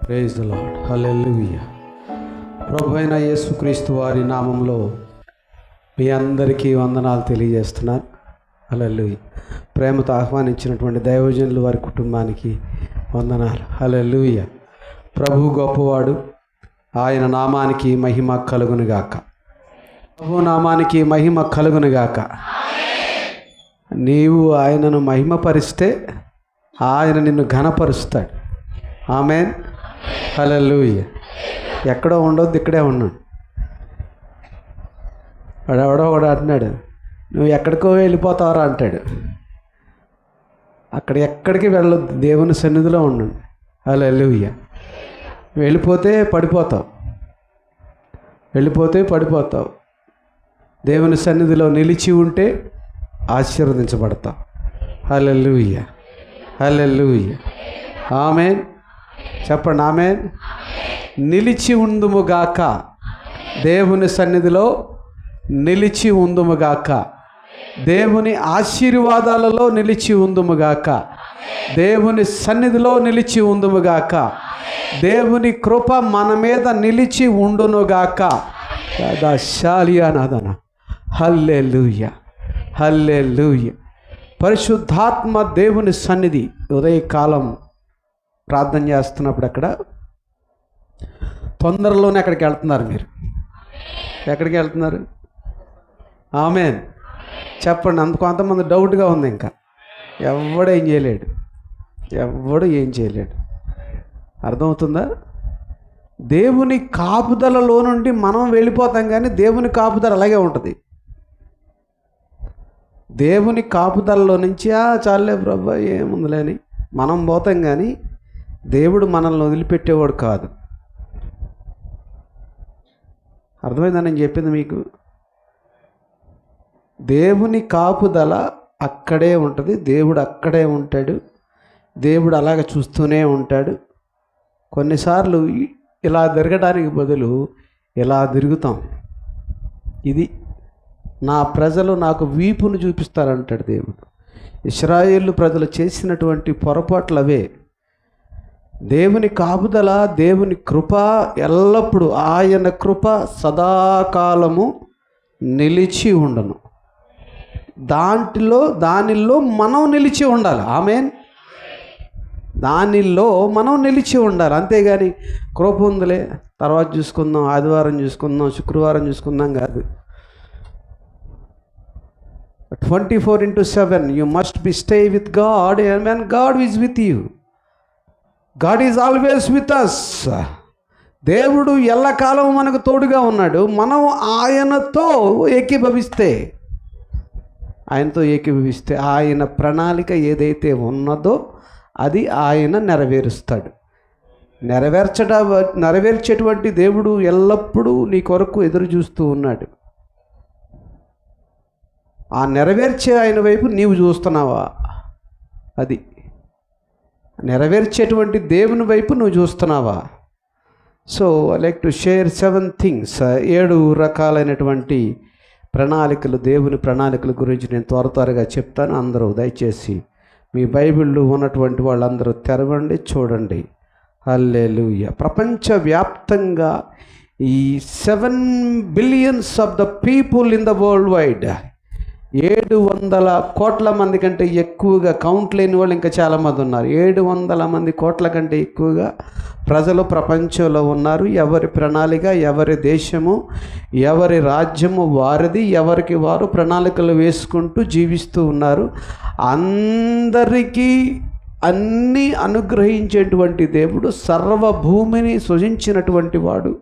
Praise the lord. హల్లెలూయా. ప్రభువైన యేసుక్రీస్తు వారి నామంలో మీ అందరికీ వందనాలు తెలియజేస్తున్నాను. హల్లెలూయా. ప్రేమతో ఆహ్వానించినటువంటి దైవజనులు వారి కుటుంబానికి వందనాలు. హల్లెలూయా. ప్రభు గొప్పవాడు, ఆయన నామానికి మహిమ కలుగునుగాక. ప్రభు నామానికి మహిమ కలుగునుగాక. నీవు ఆయనను మహిమపరిస్తే ఆయన నిన్ను ఘనపరుస్తాడు. ఆమేన్. హల్లెలూయా. ఎక్కడో ఉండొద్దు, ఇక్కడే ఉన్నాడు. వాడు అంటున్నాడు, నువ్వు ఎక్కడికో వెళ్ళిపోతావరా అంటాడు. అక్కడ ఎక్కడికి వెళ్ళొద్దు, దేవుని సన్నిధిలో ఉండు. హల్లెలూయా. వెళ్ళిపోతే పడిపోతావు. దేవుని సన్నిధిలో నిలిచి ఉంటే ఆశీర్వదించబడతావు. హల్లెలూయా. హల్లెలూయా. ఆమేన్. చెప్పండి ఆమేన్. నిలిచి ఉందుముగాక, దేవుని సన్నిధిలో నిలిచి ఉందుముగాక, దేవుని ఆశీర్వాదాలలో నిలిచి ఉందుముగాక, దేవుని సన్నిధిలో నిలిచి ఉందుముగాక, దేవుని కృప మన మీద నిలిచి ఉండునుగాక. శాలియానాదన. హల్లెలూయా. హల్లెలూయా. పరిశుద్ధాత్మ దేవుని సన్నిధి. ఉదయకాలం ప్రార్థన చేస్తున్నప్పుడు అక్కడ తొందరలోనే అక్కడికి వెళ్తున్నారు. మీరు ఎక్కడికి వెళ్తున్నారు? ఆమేన్. చెప్పండి. కొంతమంది డౌట్గా ఉంది. ఇంకా ఎవడు ఏం చేయలేడు. అర్థమవుతుందా? దేవుని కాపుదలలో నుండి మనం వెళ్ళిపోతాం, కానీ దేవుని కాపుదల అలాగే ఉంటుంది. దేవుని కాపుదలలో నుంచి చాలే ప్రభా ఏముందిలేని మనం పోతాం, కానీ దేవుడు మనల్ని వదిలిపెట్టేవాడు కాదు. అర్థమైందని నేను చెప్పింది మీకు. దేవుని కాపుదల అక్కడే ఉంటుంది. దేవుడు అక్కడే ఉంటాడు. దేవుడు అలాగ చూస్తూనే ఉంటాడు. కొన్నిసార్లు ఇలా తిరగడానికి బదులు ఇలా తిరుగుతాం. ఇది నా ప్రజలు నాకు వీపును చూపిస్తారంటాడు దేవుడు. ఇశ్రాయేలు ప్రజలు చేసినటువంటి పొరపాట్లు అవే. దేవుని కాపుదల, దేవుని కృప ఎల్లప్పుడూ, ఆయన కృప సదాకాలము నిలిచి ఉండను. దానిలో మనం నిలిచి ఉండాలి. ఆమేన్. దానిలో మనం నిలిచి ఉండాలి. అంతేగాని కృప ఉందిలే, తర్వాత చూసుకుందాం, ఆదివారం చూసుకుందాం, శుక్రవారం చూసుకుందాం కాదు. 24/7 you must be stay with God, and when God is with you, God is always with us. దేవుడు ఎల్లకాలం మనకు తోడుగా ఉన్నాడు. మనం ఆయనతో ఏకీభవిస్తే ఆయన ప్రణాళిక ఏదైతే ఉన్నదో అది ఆయన నెరవేరుస్తాడు. నెరవేర్చేటువంటి దేవుడు ఎల్లప్పుడూ నీ కొరకు ఎదురు చూస్తూ ఉన్నాడు. ఆ నెరవేర్చే ఆయన వైపు నీవు చూస్తున్నావా? అది నెరవేర్చేటువంటి దేవుని వైపు నువ్వు చూస్తున్నావా? So I like to share 7 things, 7 రకాలైనటువంటి ప్రణాళికలు, దేవుని ప్రణాళికల గురించి నేను త్వరగా చెప్తాను. అందరూ దయచేసి మీ బైబిళ్ళు ఉన్నటువంటి వాళ్ళందరూ తెరవండి, చూడండి. హల్లెలూయా. ప్రపంచవ్యాప్తంగా ఈ 7 billions of the people in the world wide, 700 కోట్ల మంది కంటే ఎక్కువగా, కౌంట్ లేని వాళ్ళు ఇంకా చాలామంది ఉన్నారు. 700 కోట్ల కంటే ఎక్కువగా ప్రజలు ప్రపంచంలో ఉన్నారు. ఎవరి ప్రణాళిక, ఎవరి దేశము, ఎవరి రాజ్యము వారిది. ఎవరికి వారు ప్రణాళికలు వేసుకుంటూ జీవిస్తూ ఉన్నారు. అందరికీ అన్నీ అనుగ్రహించేటువంటి దేవుడు, సర్వభూమిని సృజించినటువంటి వాడు,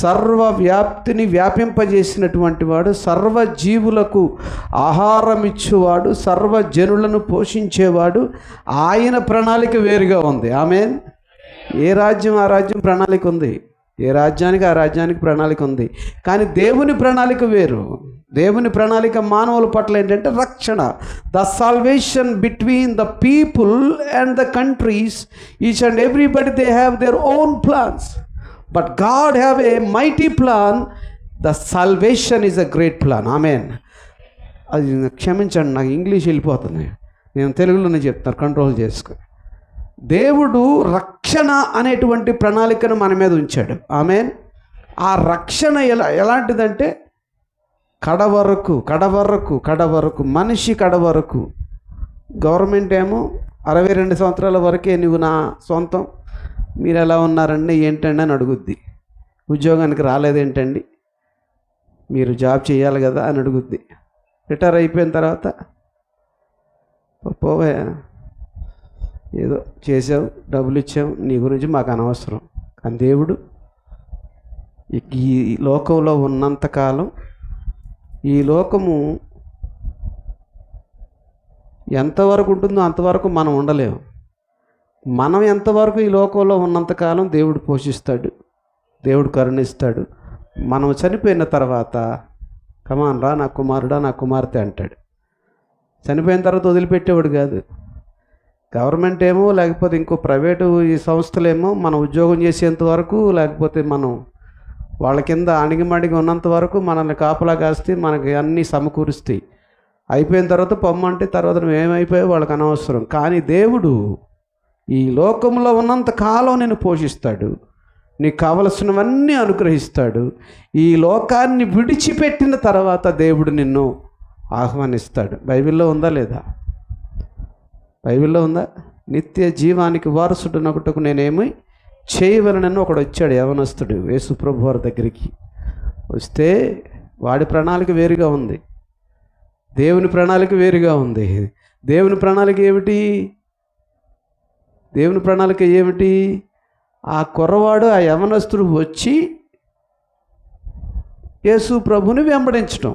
సర్వవ్యాప్తిని వ్యాపింపజేసినటువంటి వాడు, సర్వజీవులకు ఆహారం ఇచ్చేవాడు, సర్వజనులను పోషించేవాడు. ఆయన ప్రణాళిక వేరుగా ఉంది. ఆమేన్. ఏ రాజ్యం ఆ రాజ్యం ప్రణాళిక ఉంది. ఏ రాజ్యానికి ఆ రాజ్యానికి ప్రణాళిక ఉంది. కానీ దేవుని ప్రణాళిక వేరు. దేవుని ప్రణాళిక మానవుల పట్ల ఏంటంటే రక్షణ. The salvation between the people and the countries. Each and everybody they have their own plans, but God have a mighty plan. The salvation is a great plan. Amen. అది క్షమించండి, నాకు ఇంగ్లీష్ వెళ్ళిపోతుంది. నేను తెలుగులోనే చెప్తాను, కంట్రోల్ చేసుకుని. దేవుడు రక్షణ అనేటువంటి ప్రణాళికను మన మీద ఉంచాడు. ఆమేన్. ఆ రక్షణ ఎలాంటిదంటే కడవరకు మనిషి కడవరకు. గవర్నమెంట్ ఏమో 62 సంవత్సరాల వరకే నువ్వు నా సొంతం, మీరు ఎలా ఉన్నారండి ఏంటండి అని అడుగుద్ది. ఉద్యోగానికి రాలేదేంటండి, మీరు జాబ్ చేయాలి కదా అని అడుగుద్ది. రిటైర్ అయిపోయిన తర్వాత పోవే ఏదో చేసావు, డబ్బులు ఇచ్చావు, నీ గురించి మాకు అనవసరం. కానీ దేవుడు ఈ లోకంలో ఉన్నంతకాలం, ఈ లోకము ఎంతవరకు ఉంటుందో అంతవరకు మనం ఉండలేము. మనం ఎంతవరకు ఈ లోకంలో ఉన్నంతకాలం దేవుడు పోషిస్తాడు, దేవుడు కరుణిస్తాడు. మనం చనిపోయిన తర్వాత కమాన్ రా నా కుమారుడా నా కుమార్తె అంటాడు. చనిపోయిన తర్వాత వదిలిపెట్టేవాడు కాదు. గవర్నమెంట్ ఏమో లేకపోతే ఇంకో ప్రైవేటు ఈ సంస్థలేమో మనం ఉద్యోగం చేసేంత వరకు, లేకపోతే మనం వాళ్ళ కింద అణిగిమణిగి ఉన్నంత వరకు మనల్ని కాపలా కాస్తే మనకి అన్నీ సమకూరుస్తాయి. అయిపోయిన తర్వాత పొమ్మంటే తర్వాత నువ్వు ఏమైపోయావు వాళ్ళకి అనవసరం. కానీ దేవుడు ఈ లోకంలో ఉన్నంత కాలం నేను పోషిస్తాడు, నీకు కావలసినవన్నీ అనుగ్రహిస్తాడు. ఈ లోకాన్ని విడిచిపెట్టిన తర్వాత దేవుడు నిన్ను ఆహ్వానిస్తాడు. బైబిల్లో ఉందా లేదా? బైబిల్లో ఉందా? నిత్య జీవానికి వారసుడునొకటకు నేనేమి చేయవలనని ఒకడు వచ్చాడు, యవనస్తుడు యేసు ప్రభు వారి దగ్గరికి. వస్తే వాడి ప్రణాళిక వేరుగా ఉంది, దేవుని ప్రణాళిక వేరుగా ఉంది. దేవుని ప్రణాళిక ఏమిటి? దేవుని ప్రణాళిక ఏమిటి? ఆ కుర్రవాడు, ఆ యవనస్తుడు వచ్చి యేసు ప్రభుని వెంబడించడం.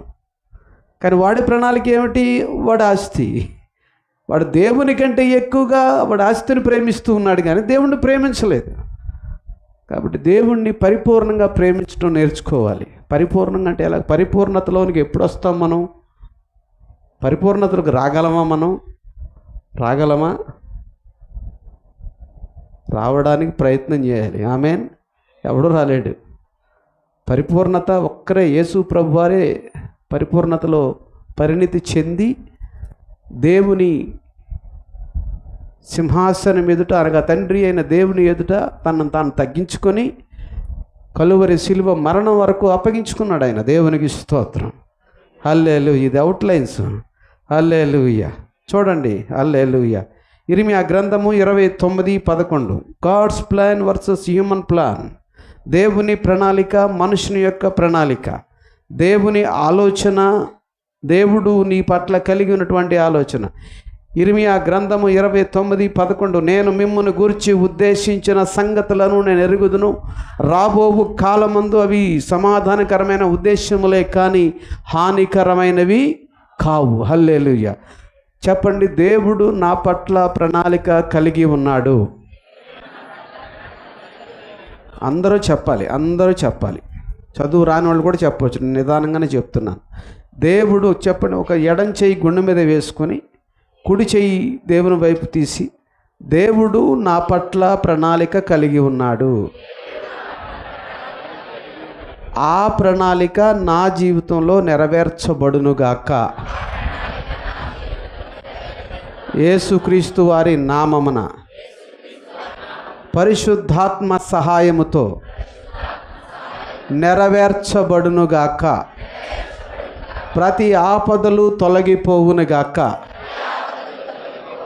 కానీ వాడి ప్రణాళిక ఏమిటి? వాడి ఆస్తి. వాడు దేవుని కంటే ఎక్కువగా వాడి ఆస్తిని ప్రేమిస్తూ ఉన్నాడు, కానీ దేవుణ్ణి ప్రేమించలేదు. కాబట్టి దేవుణ్ణి పరిపూర్ణంగా ప్రేమించడం నేర్చుకోవాలి. పరిపూర్ణంగా అంటే ఎలా? పరిపూర్ణతలోనికి ఎప్పుడు వస్తాం మనం? పరిపూర్ణతలకు రాగలమా మనం? రాగలమా? రావడానికి ప్రయత్నం చేయాలి. ఆమేన్. ఎవడూ రాలేడు. పరిపూర్ణత ఒక్కరే, యేసు ప్రభువారే పరిపూర్ణతలో పరిణితి చెంది దేవుని సింహాసనం ఎదుట, అనగా తండ్రి అయిన దేవుని ఎదుట తనను తాను తగ్గించుకొని కలువరి శిలువ మరణం వరకు అప్పగించుకున్నాడు ఆయన. దేవునికి స్తోత్రం. హల్లెలూయా. ఇది అవుట్లైన్స్. హల్లెలూయా. చూడండి, హల్లెలూయా. ఇర్మియా గ్రంథము 29:11. God's plan versus human plan. దేవుని ప్రణాళిక, మనుషుని యొక్క ప్రణాళిక. దేవుని ఆలోచన, దేవుడు నీ పట్ల కలిగి ఉన్నటువంటి ఆలోచన. ఇర్మియా గ్రంథము 29:11. నేను మిమ్మును గూర్చి ఉద్దేశించిన సంగతులను నేను ఎరుగుదును, రాబోవు కాలమందు అవి సమాధానకరమైన ఉద్దేశములే కానీ హానికరమైనవి కావు. హల్లెలూయా. చెప్పండి, దేవుడు నా పట్ల ప్రణాళిక కలిగి ఉన్నాడు. అందరూ చెప్పాలి. చదువు రాని వాళ్ళు కూడా చెప్పవచ్చు, నేను నిదానంగానే చెప్తున్నాను. దేవుడు చెప్పండి, ఒక ఎడం చెయ్యి గుండె మీద వేసుకొని కుడి చెయ్యి దేవుని వైపు తీసి, దేవుడు నా పట్ల ప్రణాళిక కలిగి ఉన్నాడు. ఆ ప్రణాళిక నా జీవితంలో నెరవేర్చబడునుగాక. యేసుక్రీస్తు వారి నామమున పరిశుద్ధాత్మ సహాయముతో నెరవేర్చబడునుగాక. ప్రతి ఆపదలు తొలగిపోవునుగాక.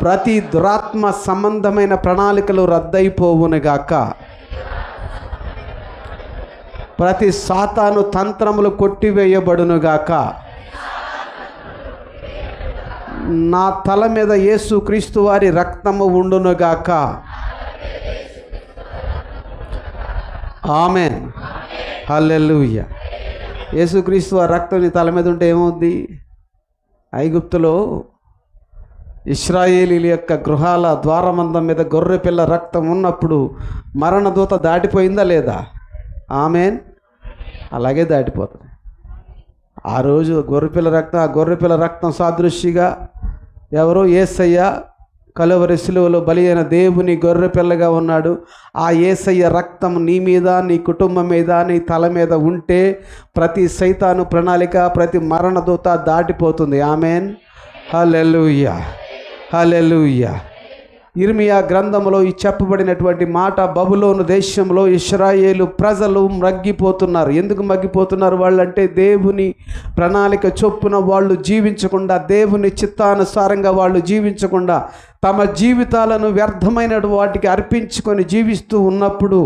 ప్రతి దురాత్మ సంబంధమైన ప్రణాళికలు రద్దయిపోవునుగాక. ప్రతి సాతాను తంత్రములు కొట్టివేయబడునుగాక. నా తల మీద యేసుక్రీస్తు వారి రక్తము ఉండునుగాక. ఆమేన్. హల్లెలూయా. యేసుక్రీస్తు వారి రక్తం నీ తల మీద ఉంటే ఏమవుద్ది? ఐగుప్తులో ఇశ్రాయేలీల యొక్క గృహాల ద్వారమందం మీద గొర్రె పిల్ల రక్తం ఉన్నప్పుడు మరణదూత దాటిపోయిందా లేదా? ఆమేన్. అలాగే దాటిపోతుంది. ఆ రోజు ఆ గొర్రెపిల్ల రక్తం సాదృశ్యంగా ఎవరో యేసయ్య కలువరి శిలువలో బలి అయిన దేవుని గొర్రెపిల్లగా ఉన్నాడు. ఆ యేసయ్య రక్తం నీ మీద, నీ కుటుంబం మీద, నీ తల మీద ఉంటే ప్రతి సైతాను ప్రణాళిక, ప్రతి మరణదూత దాటిపోతుంది. ఆమేన్. హల్లెలూయా. హల్లెలూయా. యిర్మీయా గ్రంథంలో ఈ చెప్పబడినటువంటి మాట, బబులోను దేశంలో ఇశ్రాయేలు ప్రజలు మగ్గిపోతున్నారు. ఎందుకు మగ్గిపోతున్నారు వాళ్ళంటే, దేవుని ప్రణాళిక చొప్పున వాళ్ళు జీవించకుండా, దేవుని చిత్తానుసారంగా వాళ్ళు జీవించకుండా, తమ జీవితాలను వ్యర్థమైన వాటికి అర్పించుకొని జీవిస్తూ ఉన్నప్పుడు,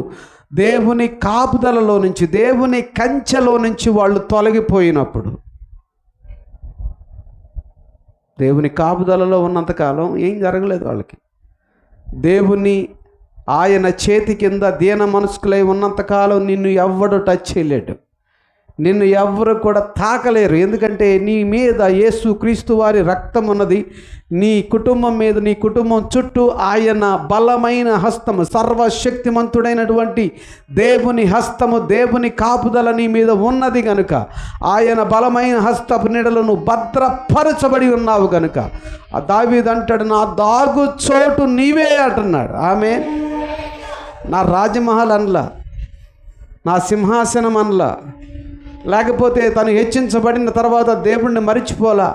దేవుని కాపుదలలో నుంచి, దేవుని కంచెలో నుంచి వాళ్ళు తొలగిపోయినప్పుడు, దేవుని కాపుదలలో ఉన్నంతకాలం ఏం జరగలేదు వాళ్ళకి. దేవుని ఆయన చేతి కింద దీన మనస్కులై ఉన్నంతకాలం నిన్ను ఎవ్వడు టచ్ చేయలేడు, నిన్ను ఎవ్వరు కూడా తాకలేరు. ఎందుకంటే నీ మీద యేసు క్రీస్తు వారి రక్తం ఉన్నది. నీ కుటుంబం మీద, నీ కుటుంబం చుట్టూ ఆయన బలమైన హస్తము, సర్వశక్తిమంతుడైనటువంటి దేవుని హస్తము, దేవుని కాపుదల నీ మీద ఉన్నది కనుక, ఆయన బలమైన హస్తపు నీడలను భద్రపరచబడి ఉన్నావు కనుక, ఆ దావీదు అంటాడు, నా దాగు చోటు నీవే అంటున్నాడు. ఆమేన్. నా రాజమహల్ అనలా, నా సింహాసనం అనలా, లేకపోతే తను హెచ్చించబడిన తర్వాత దేవుణ్ణి మరిచిపోలా,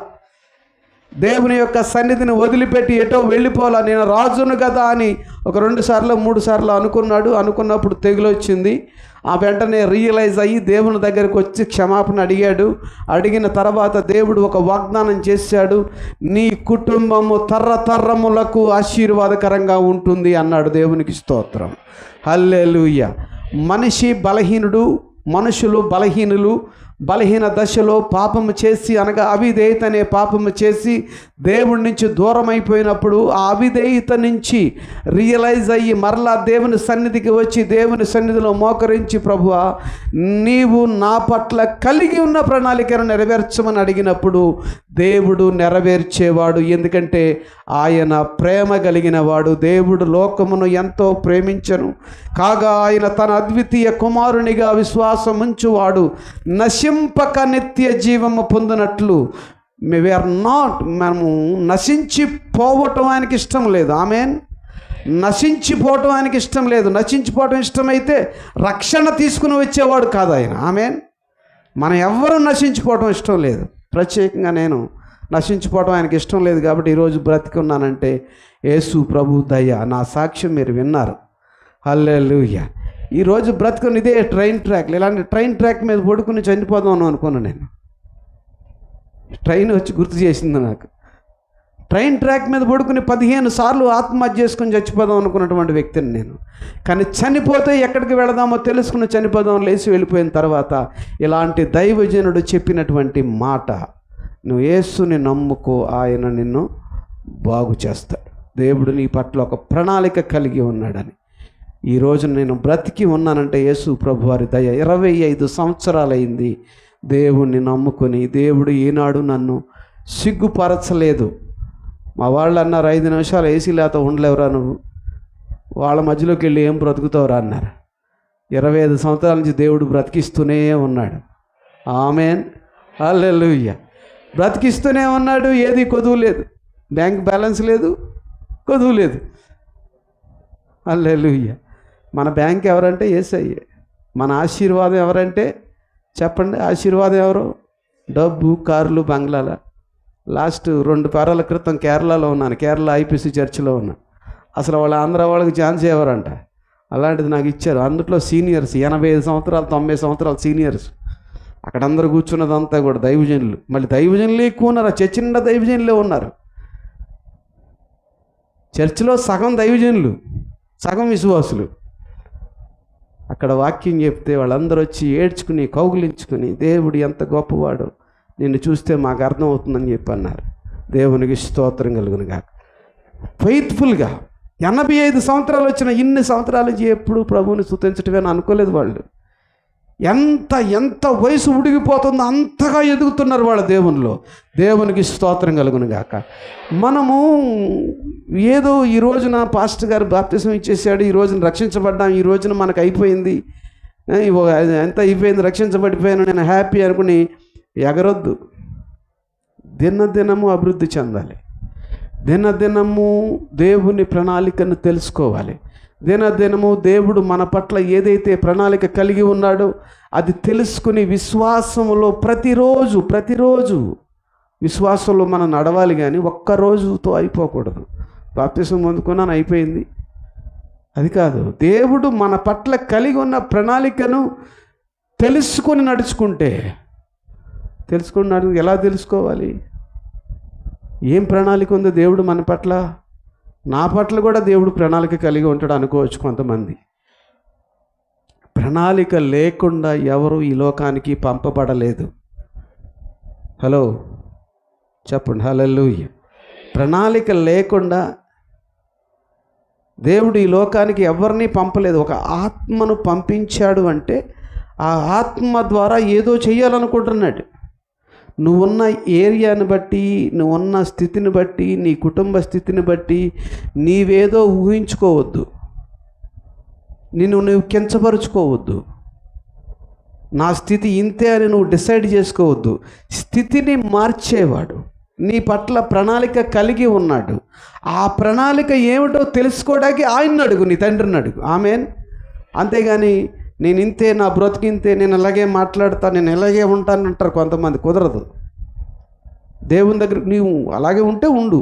దేవుని యొక్క సన్నిధిని వదిలిపెట్టి ఎటో వెళ్ళిపోలా. నేను రాజును కదా అని ఒక 2 సార్లు 3 సార్లు అనుకున్నాడు. అనుకున్నప్పుడు తెగులు వచ్చింది. ఆ వెంటనే రియలైజ్ అయ్యి దేవుని దగ్గరికి వచ్చి క్షమాపణ అడిగాడు. అడిగిన తర్వాత దేవుడు ఒక వాగ్దానం చేశాడు, నీ కుటుంబము తరతరములకు ఆశీర్వాదకరంగా ఉంటుంది అన్నాడు. దేవునికి స్తోత్రం. హల్లెలూయా. మనిషి బలహీనుడు, మనుషులు బలహీనులు. బలహీన దశలో పాపము చేసి, అనగా అవిధేయత అనే పాపము చేసి దేవుడి నుంచి దూరం అయిపోయినప్పుడు, ఆ అవిధేయత నుంచి రియలైజ్ అయ్యి మరలా దేవుని సన్నిధికి వచ్చి దేవుని సన్నిధిలో మోకరించి, ప్రభువా నీవు నా పట్ల కలిగి ఉన్న ప్రణాళికను నెరవేర్చమని అడిగినప్పుడు దేవుడు నెరవేర్చేవాడు. ఎందుకంటే ఆయన ప్రేమ కలిగిన వాడు. దేవుడు లోకమును ఎంతో ప్రేమించను కాగా ఆయన తన అద్వితీయ కుమారునిగా విశ్వాసం ఉంచువాడు నశింపక నిత్య జీవము పొందినట్లు. మనము నశించిపోవటం ఆయనకి ఇష్టం లేదు. ఆమేన్. నశించిపోవటం ఆయనకి ఇష్టం లేదు. నశించిపోవటం ఇష్టమైతే రక్షణ తీసుకుని వచ్చేవాడు కాదు ఆయన. ఆమేన్. మనం ఎవ్వరూ నశించిపోవటం ఇష్టం లేదు. ప్రత్యేకంగా నేను నశించిపోవటం ఆయనకి ఇష్టం లేదు. కాబట్టి ఈరోజు బ్రతికి ఉన్నానంటే యేసు ప్రభు దయ. నా సాక్ష్యం మీరు విన్నారు. హల్లెలూయా. ఈరోజు బ్రతుకుని ఇదే ట్రైన్ ట్రాక్లు, ఇలాంటి ట్రైన్ ట్రాక్ మీద పడుకుని చనిపోదాం అనుకున్నాను నేను. ట్రైన్ వచ్చి గుర్తు చేసింది నాకు. ట్రైన్ ట్రాక్ మీద పడుకుని 15 సార్లు ఆత్మహత్య చేసుకుని చచ్చిపోదాం అనుకున్నటువంటి వ్యక్తిని నేను. కానీ చనిపోతే ఎక్కడికి వెళదామో తెలుసుకుని చనిపోదాం లేచి వెళ్ళిపోయిన తర్వాత ఇలాంటి దైవజనుడు చెప్పినటువంటి మాట, నువ్వు యేసుని నమ్ముకో, ఆయన నిన్ను బాగు చేస్తాడు. దేవుడు నీ పట్ల ఒక ప్రణాళిక కలిగి ఉన్నాడని. ఈరోజు నేను బ్రతికి ఉన్నానంటే యేసు ప్రభు వారి దయ. 25 సంవత్సరాలైంది దేవుణ్ణి నమ్ముకొని. దేవుడు ఈనాడు నన్ను సిగ్గుపరచలేదు. మా వాళ్ళు అన్నారు, 5 నిమిషాలు ఏసీ లేత ఉండలేవురా నువ్వు, వాళ్ళ మధ్యలోకి వెళ్ళి ఏం బ్రతుకుతావురా అన్నారు. 25 సంవత్సరాల నుంచి దేవుడు బ్రతికిస్తూనే ఉన్నాడు. ఆమేన్. హల్లెలూయా. బ్రతికిస్తూనే ఉన్నాడు. ఏది కొదువు లేదు. బ్యాంక్ బ్యాలెన్స్ లేదు, కొదువు లేదు. హల్లెలూయా. మన బ్యాంక్ ఎవరంటే యేసయ్యే. మన ఆశీర్వాదం ఎవరంటే చెప్పండి, ఆశీర్వాదం ఎవరు? డబ్బు, కార్లు, బంగ్లాల. లాస్ట్ 2 వారాల క్రితం కేరళలో ఉన్నాను. కేరళ ఐపీసీ చర్చిలో ఉన్నాను. అసలు వాళ్ళ ఆంధ్ర వాళ్ళకి ఛాన్స్ ఎవరంట, అలాంటిది నాకు ఇచ్చారు. అందులో సీనియర్స్ 85 సంవత్సరాలు 90 సంవత్సరాలు సీనియర్స్. అక్కడ అందరూ కూర్చున్నదంతా కూడా దైవజనులు. మళ్ళీ దైవజనులు ఎక్కువ ఉన్నారు. చర్చ నిండా దైవజనులే ఉన్నారు. చర్చిలో సగం దైవజనులు, సగం విశ్వాసులు. అక్కడ వాక్యం చెప్తే వాళ్ళందరూ వచ్చి ఏడ్చుకుని కౌగులించుకుని, దేవుడు ఎంత గొప్పవాడు, నిన్ను చూస్తే మాకు అర్థమవుతుందని చెప్పి అన్నారు. దేవునికి స్తోత్రం కలుగును గాక. ఫెయిత్ఫుల్గా 85 సంవత్సరాలు వచ్చిన ఇన్ని సంవత్సరాల నుంచి ఎప్పుడు ప్రభువుని స్తుతించటమే అనుకోలేదు వాళ్ళు. ఎంత వయసు ఉడిగిపోతుందో అంతగా ఎదుగుతున్నారు వాళ్ళ దేవునిలో. దేవునికి స్తోత్రం కలుగును గాక. మనము ఏదో ఈ రోజున పాస్టర్ గారు బాప్తిసం ఇచ్చేసాడు, ఈ రోజున రక్షించబడ్డాం, ఈ రోజున మనకు అయిపోయింది, ఎంత అయిపోయింది, రక్షించబడిపోయాను, నేను హ్యాపీ అనుకుని ఎగరొద్దు. దినదినము అభివృద్ధి చెందాలి. దినదినము దేవుని ప్రణాళికను తెలుసుకోవాలి. దినదినము దేవుడు మన పట్ల ఏదైతే ప్రణాళిక కలిగి ఉన్నాడో అది తెలుసుకుని విశ్వాసంలో ప్రతిరోజు విశ్వాసంలో మనం నడవాలి. కానీ ఒక్క రోజుతో అయిపోకూడదు. బాప్తిసం పొందుకున్నాను అయిపోయింది. అది కాదు. దేవుడు మన పట్ల కలిగి ఉన్న ప్రణాళికను తెలుసుకొని నడుచుకుంటే, ఎలా తెలుసుకోవాలి? ఏం ప్రణాళిక ఉందో దేవుడు మన పట్ల? నా పట్ల కూడా దేవుడు ప్రణాళిక కలిగి ఉంటాడు అనుకోవచ్చు కొంతమంది. ప్రణాళిక లేకుండా ఎవరు ఈ లోకానికి పంపబడలేదు. హలో చెప్పండి, హల్లెలూయా. ప్రణాళిక లేకుండా దేవుడు ఈ లోకానికి ఎవరిని పంపలేదు. ఒక ఆత్మను పంపించాడు అంటే ఆ ఆత్మ ద్వారా ఏదో చేయాలనుకుంటున్నాడు. నువ్వున్న ఏరియాని బట్టి, నువ్వున్న స్థితిని బట్టి, నీ కుటుంబ స్థితిని బట్టి నీవేదో ఊహించుకోవద్దు, నువ్వు కించపరుచుకోవద్దు. నా స్థితి ఇంతే అని నువ్వు డిసైడ్ చేసుకోవద్దు. స్థితిని మార్చేవాడు నీ పట్ల ప్రణాళిక కలిగి ఉన్నాడు. ఆ ప్రణాళిక ఏమిటో తెలుసుకోవడానికి ఆయన్ని అడుగు, నీ తండ్రిని అడుగు. ఆమేన్. అంతేగాని నేను ఇంతే, నా బ్రతికింతే, నేను అలాగే మాట్లాడతాను, నేను ఇలాగే ఉంటాను అంటారు కొంతమంది. కుదరదు. దేవుని దగ్గర నీవు అలాగే ఉంటే ఉండు,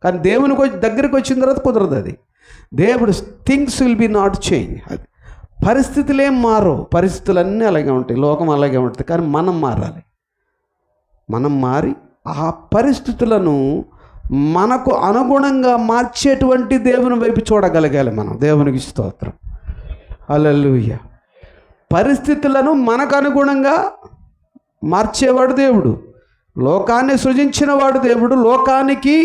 కానీ దేవునికి దగ్గరికి వచ్చిన తర్వాత కుదరదు. అది దేవుడు things will be not change. అది పరిస్థితులు ఏం మారవు, పరిస్థితులన్నీ అలాగే ఉంటాయి, లోకం అలాగే ఉంటుంది. కానీ మనం మారాలి. మనం మారి ఆ పరిస్థితులను మనకు అనుగుణంగా మార్చేటువంటి దేవుని వైపు చూడగలగాలి మనం. దేవునికి స్తోత్రం, హల్లెలూయా. పరిస్థితులను మనకు అనుగుణంగా మార్చేవాడు దేవుడు. లోకాన్ని సృజించినవాడు దేవుడు. లోకానికి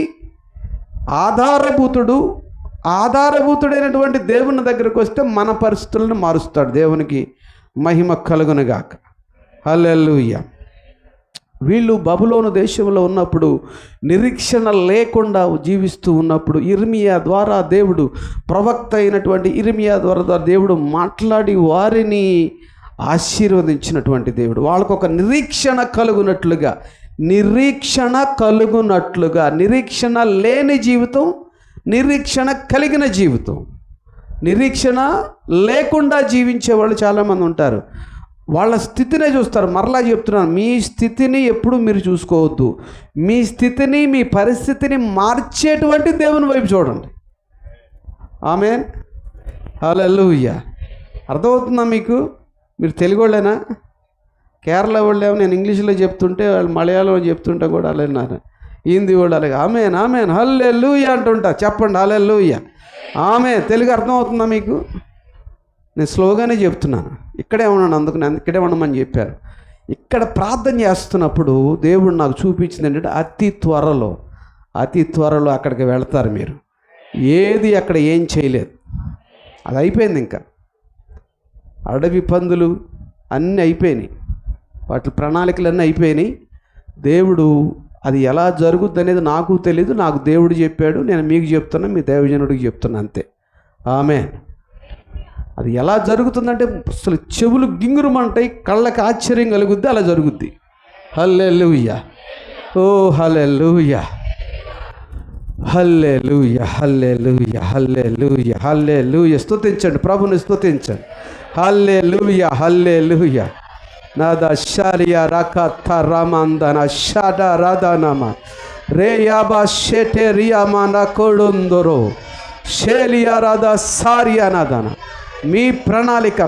ఆధారభూతుడైనటువంటి దేవుని దగ్గరకు వస్తే మన పరిస్థితులను మారుస్తాడు. దేవునికి మహిమ కలుగునుగాక, హల్లెలూయా. వీళ్ళు బబులోను దేశంలో ఉన్నప్పుడు, నిరీక్షణ లేకుండా జీవిస్తూ ఉన్నప్పుడు, ఇర్మియా ద్వారా దేవుడు, ప్రవక్త అయినటువంటి ఇర్మియా ద్వారా దేవుడు మాట్లాడి వారిని ఆశీర్వదించినటువంటి దేవుడు. వాళ్ళకు ఒక నిరీక్షణ కలుగునట్లుగా, నిరీక్షణ లేని జీవితం, నిరీక్షణ కలిగిన జీవితం. నిరీక్షణ లేకుండా జీవించే వాళ్ళు చాలామంది ఉంటారు. వాళ్ళ స్థితినే చూస్తారు. మరలా చెప్తున్నాను, మీ స్థితిని ఎప్పుడు మీరు చూసుకోవద్దు. మీ స్థితిని, మీ పరిస్థితిని మార్చేటువంటి దేవుని వైపు చూడండి. ఆమేన్, హల్లెలూయా. అర్థమవుతుందా మీకు? మీరు తెలుగు వాళ్ళేనా? కేరళ వాళ్ళేమో నేను ఇంగ్లీష్లో చెప్తుంటే, వాళ్ళు మలయాళంలో చెప్తుంటే కూడా అలాగే, హిందీ వాళ్ళు అలాగే ఆమేన్ ఆమేన్ హల్లెలూయా అంటుంటా. చెప్పండి హల్లెలూయా, ఆమేన్. తెలుగు అర్థమవుతుందా మీకు? నేను స్లోగానే చెప్తున్నాను. ఇక్కడే ఉన్నాను, అందుకని ఇక్కడే ఉండమని చెప్పారు. ఇక్కడ ప్రార్థన చేస్తున్నప్పుడు దేవుడు నాకు చూపించింది ఏంటంటే, అతి త్వరలో అక్కడికి వెళతారు మీరు. ఏది అక్కడ ఏం చేయలేదు, అది అయిపోయింది. ఇంకా అడవి పందులు అన్నీ అయిపోయినాయి, వాటి ప్రణాళికలన్నీ అయిపోయినాయి. దేవుడు అది ఎలా జరుగుద్ది అనేది నాకు తెలీదు, నాకు దేవుడు చెప్పాడు. నేను మీకు చెప్తున్నా, మీ దైవజనుడికి చెప్తున్నా, అంతే. ఆమేన్. అది ఎలా జరుగుతుందంటే అసలు చెవులు గింగురుమంటాయి, కళ్ళకి ఆశ్చర్యం కలుగుద్ది. అలా జరుగుద్ది. హల్లెలూయా, ఓ హల్లెలూయా, హల్లెలూయా, హల్లెలూయా, హల్లెలూయా, హల్లెలూయా. స్తుతించండి, ప్రభుని స్తుతించండి. హల్లెలూయా, హల్లెలూయా. నాద షాలియా రకత రమందన షాడ రదనమ రేయాబా షెటే రియామాన కొడుందరో షేలియా రద సారియానదన. మీ ప్రణాళిక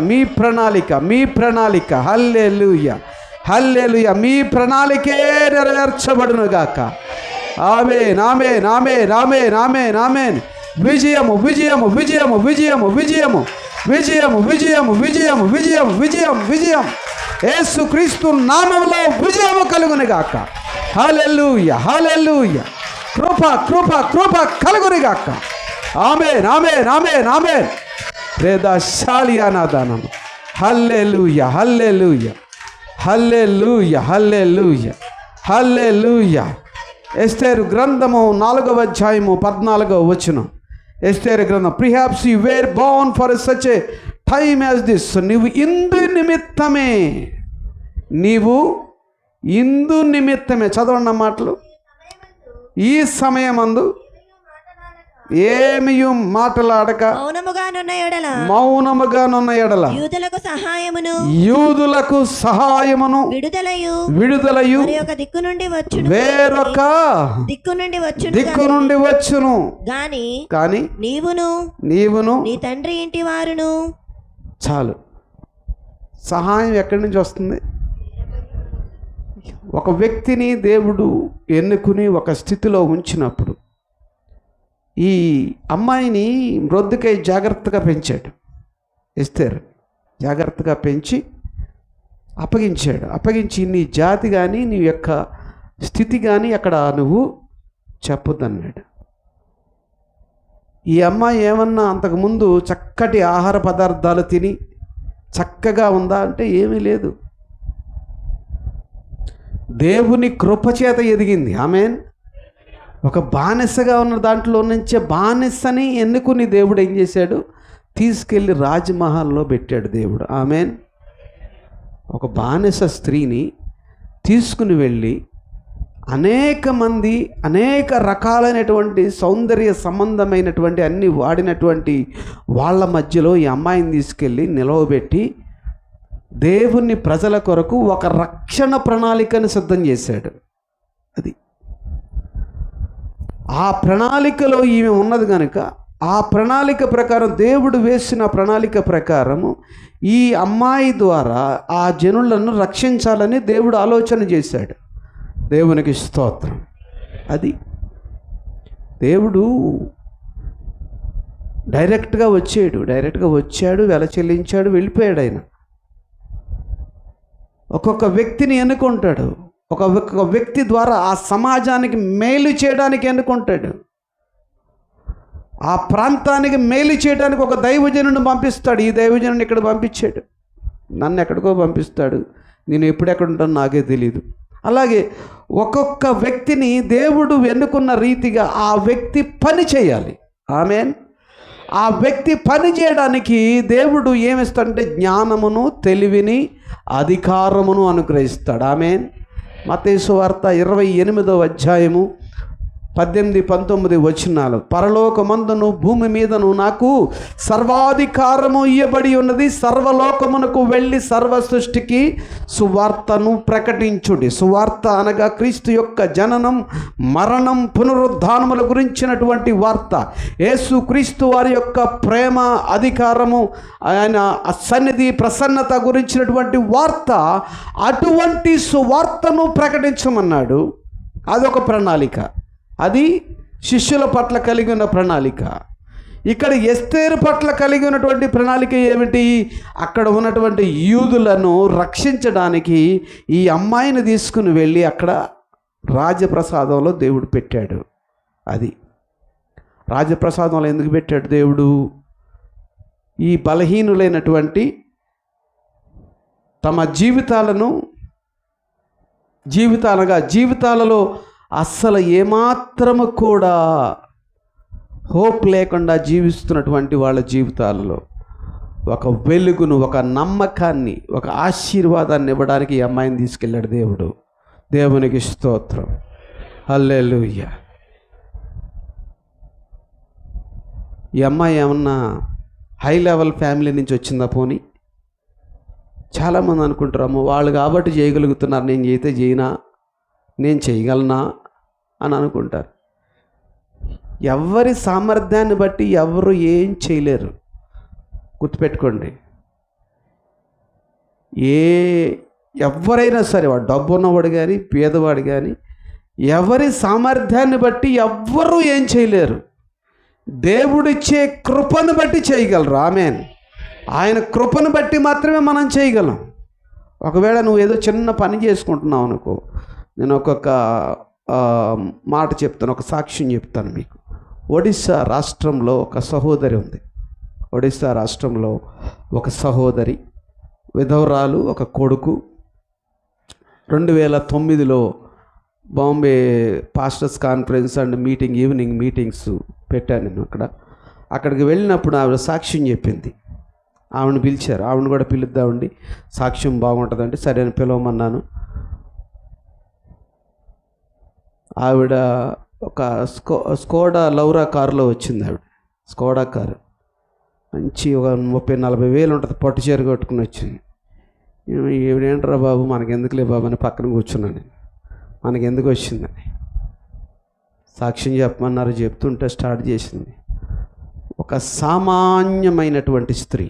హల్లెలూయా, హల్లెలూయా. మీ ప్రణాళికే నెరవేర్చబడును గాక. ఆమేన్, ఆమేన్, ఆమేన్, ఆమేన్, ఆమేన్, ఆమేన్. విజయము, విజయము, విజయము, విజయము, విజయము, విజయము, విజయము, విజయము, విజయం, విజయం, విజయం. యేసుక్రీస్తు నామములో విజయము కలుగును గాక. హల్లెలూయా, హల్లెలూయా. కృప, కృప, కృప కలుగును గాక. ఆమేన్, ఆమేన్, ఆమేన్, ఆమేన్. రేదాశాలియానాదానం. హల్లెలూయా, హల్లెలూయా, హల్లెలూయా, హల్లెలూయా, హల్లెలూయా. ఎస్తేరు గ్రంథము 4వ అధ్యాయము 14వ వచనం. ఎస్తేరు గ్రంథం. Perhaps you were born for such a time as this. నీవు ఇందు నిమిత్తమే చదవండి మాటలు. ఈ సమయమందు ఏమియు మాటలాడక మౌనముగానున్న ఎడల యూదులకు సహాయమును విడుదలయు వేరొక దిక్కు నుండి వచ్చును గాని నీవును నీ తండ్రి ఇంటి వారును. చాలు. సహాయం ఎక్కడి నుంచి వస్తుంది? ఒక వ్యక్తిని దేవుడు ఎన్నుకుని ఒక స్థితిలో ఉంచినప్పుడు ఈ అమ్మాయిని మృద్దుకై జాగ్రత్తగా పెంచాడు. ఎస్తేర్ జాగ్రత్తగా పెంచి అప్పగించి నీ జాతి కానీ నీ యొక్క స్థితి కానీ అక్కడ నువ్వు చెప్పొద్దన్నాడు. ఈ అమ్మాయి ఏమన్నా అంతకుముందు చక్కటి ఆహార పదార్థాలు తిని చక్కగా ఉందా అంటే ఏమీ లేదు. దేవుని కృపచేత ఎదిగింది. ఆమెన్. ఒక బానిసగా ఉన్న దాంట్లో నుంచే బానిసని ఎన్నుకుని దేవుడు ఏం చేశాడు? తీసుకెళ్ళి రాజ్మహల్లో పెట్టాడు దేవుడు. ఆమెన్. ఒక బానిస స్త్రీని తీసుకుని వెళ్ళి అనేక రకాలైనటువంటి సౌందర్య సంబంధమైనటువంటి అన్ని వాడినటువంటి వాళ్ళ మధ్యలో ఈ అమ్మాయిని తీసుకెళ్ళి నిలవబెట్టి దేవుని ప్రజల కొరకు ఒక రక్షణ ప్రణాళికను సిద్ధం చేశాడు. అది ఆ ప్రణాళికలో ఈమె ఉన్నది కనుక ఆ ప్రణాళిక ప్రకారం దేవుడు వేసిన ప్రణాళిక ప్రకారము ఈ అమ్మాయి ద్వారా ఆ జనులను రక్షించాలని దేవుడు ఆలోచన చేశాడు. దేవునికి స్తోత్రం. అది దేవుడు డైరెక్ట్గా వచ్చాడు, వెల చెల్లించాడు, వెళ్ళిపోయాడు. ఆయన ఒక్కొక్క వ్యక్తిని ఎన్నుకుంటాడు. ఒక్కొక్క వ్యక్తి ద్వారా ఆ సమాజానికి మేలు చేయడానికి ఎన్నుకుంటాడు. ఆ ప్రాంతానికి మేలు చేయడానికి ఒక దైవజనుడిని పంపిస్తాడు. ఈ దైవజనుడిని ఇక్కడ పంపించాడు, నన్ను ఎక్కడికో పంపిస్తాడు. నేను ఎప్పుడెక్కడ ఉంటానో నాకే తెలియదు. అలాగే ఒక్కొక్క వ్యక్తిని దేవుడు ఎన్నుకున్న రీతిగా ఆ వ్యక్తి పని చేయాలి. ఆమెన్. ఆ వ్యక్తి పని చేయడానికి దేవుడు ఏమిస్తాడంటే జ్ఞానమును, తెలివిని, అధికారమును అనుగ్రహిస్తాడు. ఆమెన్. మత్తయి సువార్త 28వ అధ్యాయము 18-19 వచనాలు. పరలోకమందును భూమి మీదను నాకు సర్వాధికారము ఇయ్యబడి ఉన్నది. సర్వలోకమునకు వెళ్ళి సర్వ సృష్టికి సువార్తను ప్రకటించుడి. సువార్త అనగా క్రీస్తు యొక్క జననం, మరణం, పునరుద్ధానముల గురించినటువంటి వార్త. యేసు క్రీస్తు వారి యొక్క ప్రేమ, అధికారము, ఆయన సన్నిధి, ప్రసన్నత గురించినటువంటి వార్త. అటువంటి సువార్తను ప్రకటించమన్నాడు. అదొక ప్రణాళిక. అది శిష్యుల పట్ల కలిగి ఉన్న ప్రణాళిక. ఇక్కడ ఎస్తేరు పట్ల కలిగి ఉన్నటువంటి ప్రణాళిక ఏమిటి? అక్కడ ఉన్నటువంటి యూదులను రక్షించడానికి ఈ అమ్మాయిని తీసుకుని వెళ్ళి అక్కడ రాజప్రసాదంలో దేవుడు పెట్టాడు. అది రాజప్రసాదంలో ఎందుకు పెట్టాడు దేవుడు? ఈ బలహీనులైనటువంటి తమ జీవితాలలో అస్సలు ఏమాత్రము కూడా హోప్ లేకుండా జీవిస్తున్నటువంటి వాళ్ళ జీవితాలలో ఒక వెలుగును, ఒక నమ్మకాన్ని, ఒక ఆశీర్వాదాన్ని ఇవ్వడానికి ఈ అమ్మాయిని తీసుకెళ్ళాడు దేవుడు. దేవునికి స్తోత్రం. హల్లెలూయా. ఈ అమ్మాయి ఏమన్నా హై లెవెల్ ఫ్యామిలీ నుంచి వచ్చిందా? పోనీ చాలామంది అనుకుంటారు, వాళ్ళు కాబట్టి చేయగలుగుతున్నారు, నేను చేస్తే చేయనా, నేను చేయగలనా అని అనుకుంటారు. ఎవరి సామర్థ్యాన్ని బట్టి ఎవరు ఏం చేయలేరు. గుర్తుపెట్టుకోండి. ఎవరైనా సరే, వాడు డబ్బు ఉన్నవాడు కానీ పేదవాడు కానీ, ఎవరి సామర్థ్యాన్ని బట్టి ఎవ్వరూ ఏం చేయలేరు. దేవుడిచ్చే కృపను బట్టి చేయగలరు. ఆమెన్. ఆయన కృపను బట్టి మాత్రమే మనం చేయగలం. ఒకవేళ నువ్వు ఏదో చిన్న పని చేసుకుంటున్నావు అనుకో, నేను ఒక్కొక్క మాట చెప్తాను, ఒక సాక్ష్యం చెప్తాను మీకు. ఒడిస్సా రాష్ట్రంలో ఒక సహోదరి ఉంది. ఒడిస్సా రాష్ట్రంలో ఒక సహోదరి, విధవరాలు, ఒక కొడుకు. 2009లో Bombay pastors conference and evening meetings పెట్టాను నేను. అక్కడికి వెళ్ళినప్పుడు ఆవిడ సాక్ష్యం చెప్పింది. ఆవిడని పిలిచారు. ఆవిడని కూడా పిలుద్దామండి, సాక్ష్యం బాగుంటుందంటే సరే అని పిలవమన్నాను. ఆవిడ ఒక స్కోడా లౌరా కారులో వచ్చింది ఆవిడ. స్కోడా కారు మంచి ఒక 30-40 వేలు ఉంటుంది, పట్టు చీర కట్టుకుని వచ్చింది. ఈవిడేంట్రా బాబు, మనకెందుకులే బాబు అని పక్కన కూర్చున్నాను. మనకెందుకు వచ్చిందని సాక్ష్యం చెప్పమన్నారు. చెప్తుంటే స్టార్ట్ చేసింది. ఒక సామాన్యమైనటువంటి స్త్రీ,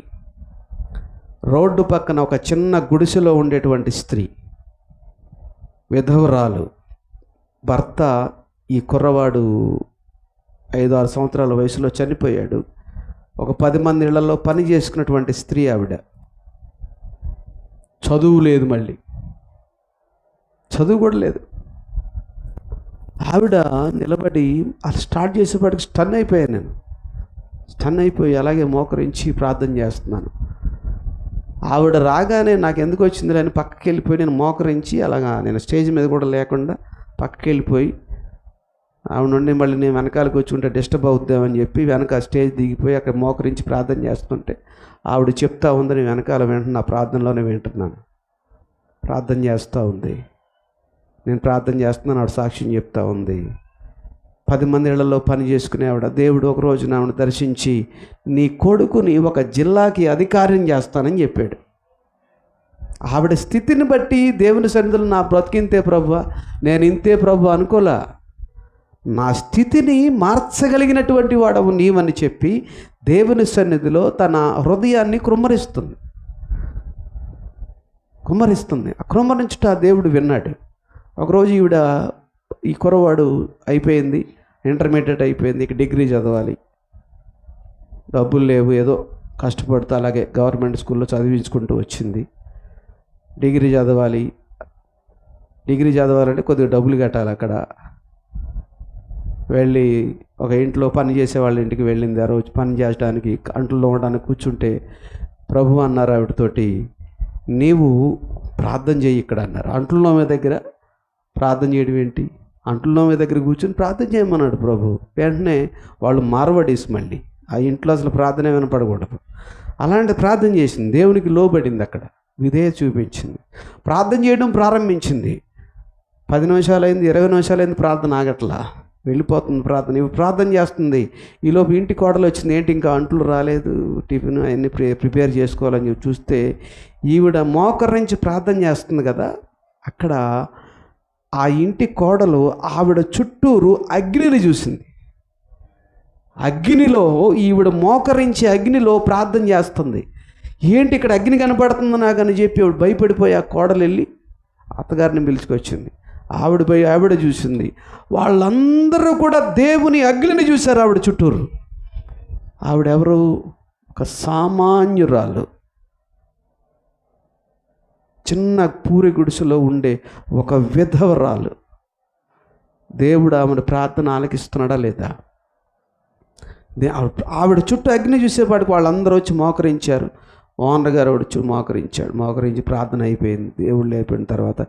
రోడ్డు పక్కన ఒక చిన్న గుడిసెలో ఉండేటువంటి స్త్రీ, విధవరాలు. భర్త ఈ కుర్రవాడు 5-6 సంవత్సరాల వయసులో చనిపోయాడు. ఒక 10 మంది ఇళ్లలో పని చేసుకున్నటువంటి స్త్రీ ఆవిడ. చదువు లేదు, మళ్ళీ చదువు కూడా లేదు. ఆవిడ నిలబడి అది స్టార్ట్ చేసేపాటికి స్టన్ అయిపోయాను నేను. స్టన్ అయిపోయి అలాగే మోకరించి ప్రార్థన చేస్తున్నాను. ఆవిడ రాగానే నాకు ఎందుకు వచ్చింది అని పక్కకి వెళ్ళిపోయి నేను మోకరించి అలాగా, నేను స్టేజ్ మీద కూడా లేకుండా పక్కకి వెళ్ళిపోయి ఆవిడ నుండి మళ్ళీ నేను వెనకాలకు వచ్చుకుంటే డిస్టర్బ్ అవుద్దామని చెప్పి వెనక స్టేజ్ దిగిపోయి అక్కడ మోకరించి ప్రార్థన చేస్తుంటే ఆవిడ చెప్తా ఉంది, నేను వెనకాల వింటున్నా, నా ప్రార్థనలోనే వింటున్నాను. ప్రార్థన చేస్తూ ఉంది, నేను ప్రార్థన చేస్తున్నాను, ఆవిడ సాక్ష్యం చెప్తా ఉంది. 10 మంది ఇళ్లలో పని చేసుకునే ఆవిడ. దేవుడు ఒక రోజు ఆవిడ దర్శించి, నీ కొడుకుని ఒక జిల్లాకి అధికారం చేస్తానని చెప్పాడు. ఆవిడ స్థితిని బట్టి దేవుని సన్నిధిలో నా బ్రతికింతే ప్రభువా, నేను ఇంతే ప్రభు అనుకోలా, నా స్థితిని మార్చగలిగినటువంటి వాడవు నీవని చెప్పి దేవుని సన్నిధిలో తన హృదయాన్ని కుమ్మరిస్తుంది. ఆ కుమ్మరించుట దేవుడు విన్నాడు. ఒకరోజు ఈవిడ, ఈ కుర్రవాడు అయిపోయింది, ఇంటర్మీడియట్ అయిపోయింది, ఇక డిగ్రీ చదవాలి, డబ్బులు లేవు, ఏదో కష్టపడుతూ అలాగే గవర్నమెంట్ స్కూల్లో చదివించుకుంటూ వచ్చింది. డిగ్రీ చదవాలంటే కొద్దిగా డబ్బులు కట్టాలి. అక్కడ వెళ్ళి ఒక ఇంట్లో పని చేసే వాళ్ళ ఇంటికి వెళ్ళింది. ఆ రోజు పని చేయడానికి అంట్లు తోమడానికి కూర్చుంటే ప్రభు అన్నారు ఆవిడతోటి, నీవు ప్రార్థన చేయి ఇక్కడ అన్నారు. అంట్లు తోమే దగ్గర ప్రార్థన చేయడం ఏంటి? అంట్లు తోమే దగ్గర కూర్చొని ప్రార్థన చేయమన్నాడు ప్రభు. వెంటనే వాళ్ళు మార్వడీస్, మళ్ళీ ఆ ఇంట్లో అసలు ప్రార్థన ఏమైనా పడకూడదు. అలాంటి ప్రార్థన చేసింది, దేవునికి లోబడింది, అక్కడ విధేయత చూపించింది, ప్రార్థన చేయడం ప్రారంభించింది. 10 నిమిషాలైంది, 20 నిమిషాలైంది, ప్రార్థన ఆగట్లా, వెళ్ళిపోతుంది ప్రార్థన. ఇవి ప్రార్థన చేస్తుంది. ఈలోపు ఇంటి కోడలు వచ్చింది, ఏంటి ఇంకా అంట్లు రాలేదు, టిఫిన్ అవన్నీ ప్రిపేర్ చేసుకోవాలని చెప్పి చూస్తే ఈవిడ మోకర్ నుంచి ప్రార్థన చేస్తుంది కదా. అక్కడ ఆ ఇంటి కోడలు ఆవిడ చుట్టూరు అగ్నిని చూసింది. అగ్నిలో ఈవిడ మోకరించి అగ్నిలో ప్రార్థన చేస్తుంది. ఏంటి ఇక్కడ అగ్ని కనపడుతుంది నాకని చెప్పి ఆవిడ భయపడిపోయి ఆ కోడలు వెళ్ళి అత్తగారిని పిలుచుకొచ్చింది. ఆవిడ చూసింది. వాళ్ళందరూ కూడా దేవుని అగ్నిని చూశారు ఆవిడ చుట్టూరు. ఆవిడెవరు? ఒక సామాన్యురాలు, చిన్న పూరి గుడిసెలో ఉండే ఒక విధవరాలు. దేవుడు ఆమెను ప్రార్థన ఆలకిస్తున్నాడా లేదా? ఆవిడ చుట్టూ అగ్ని చూసేపాటికి వాళ్ళందరూ వచ్చి మోకరించారు. ఓనర్ గారు వచ్చి మోకరించి ప్రార్థన అయిపోయింది. దేవుడు లేపిన తర్వాత,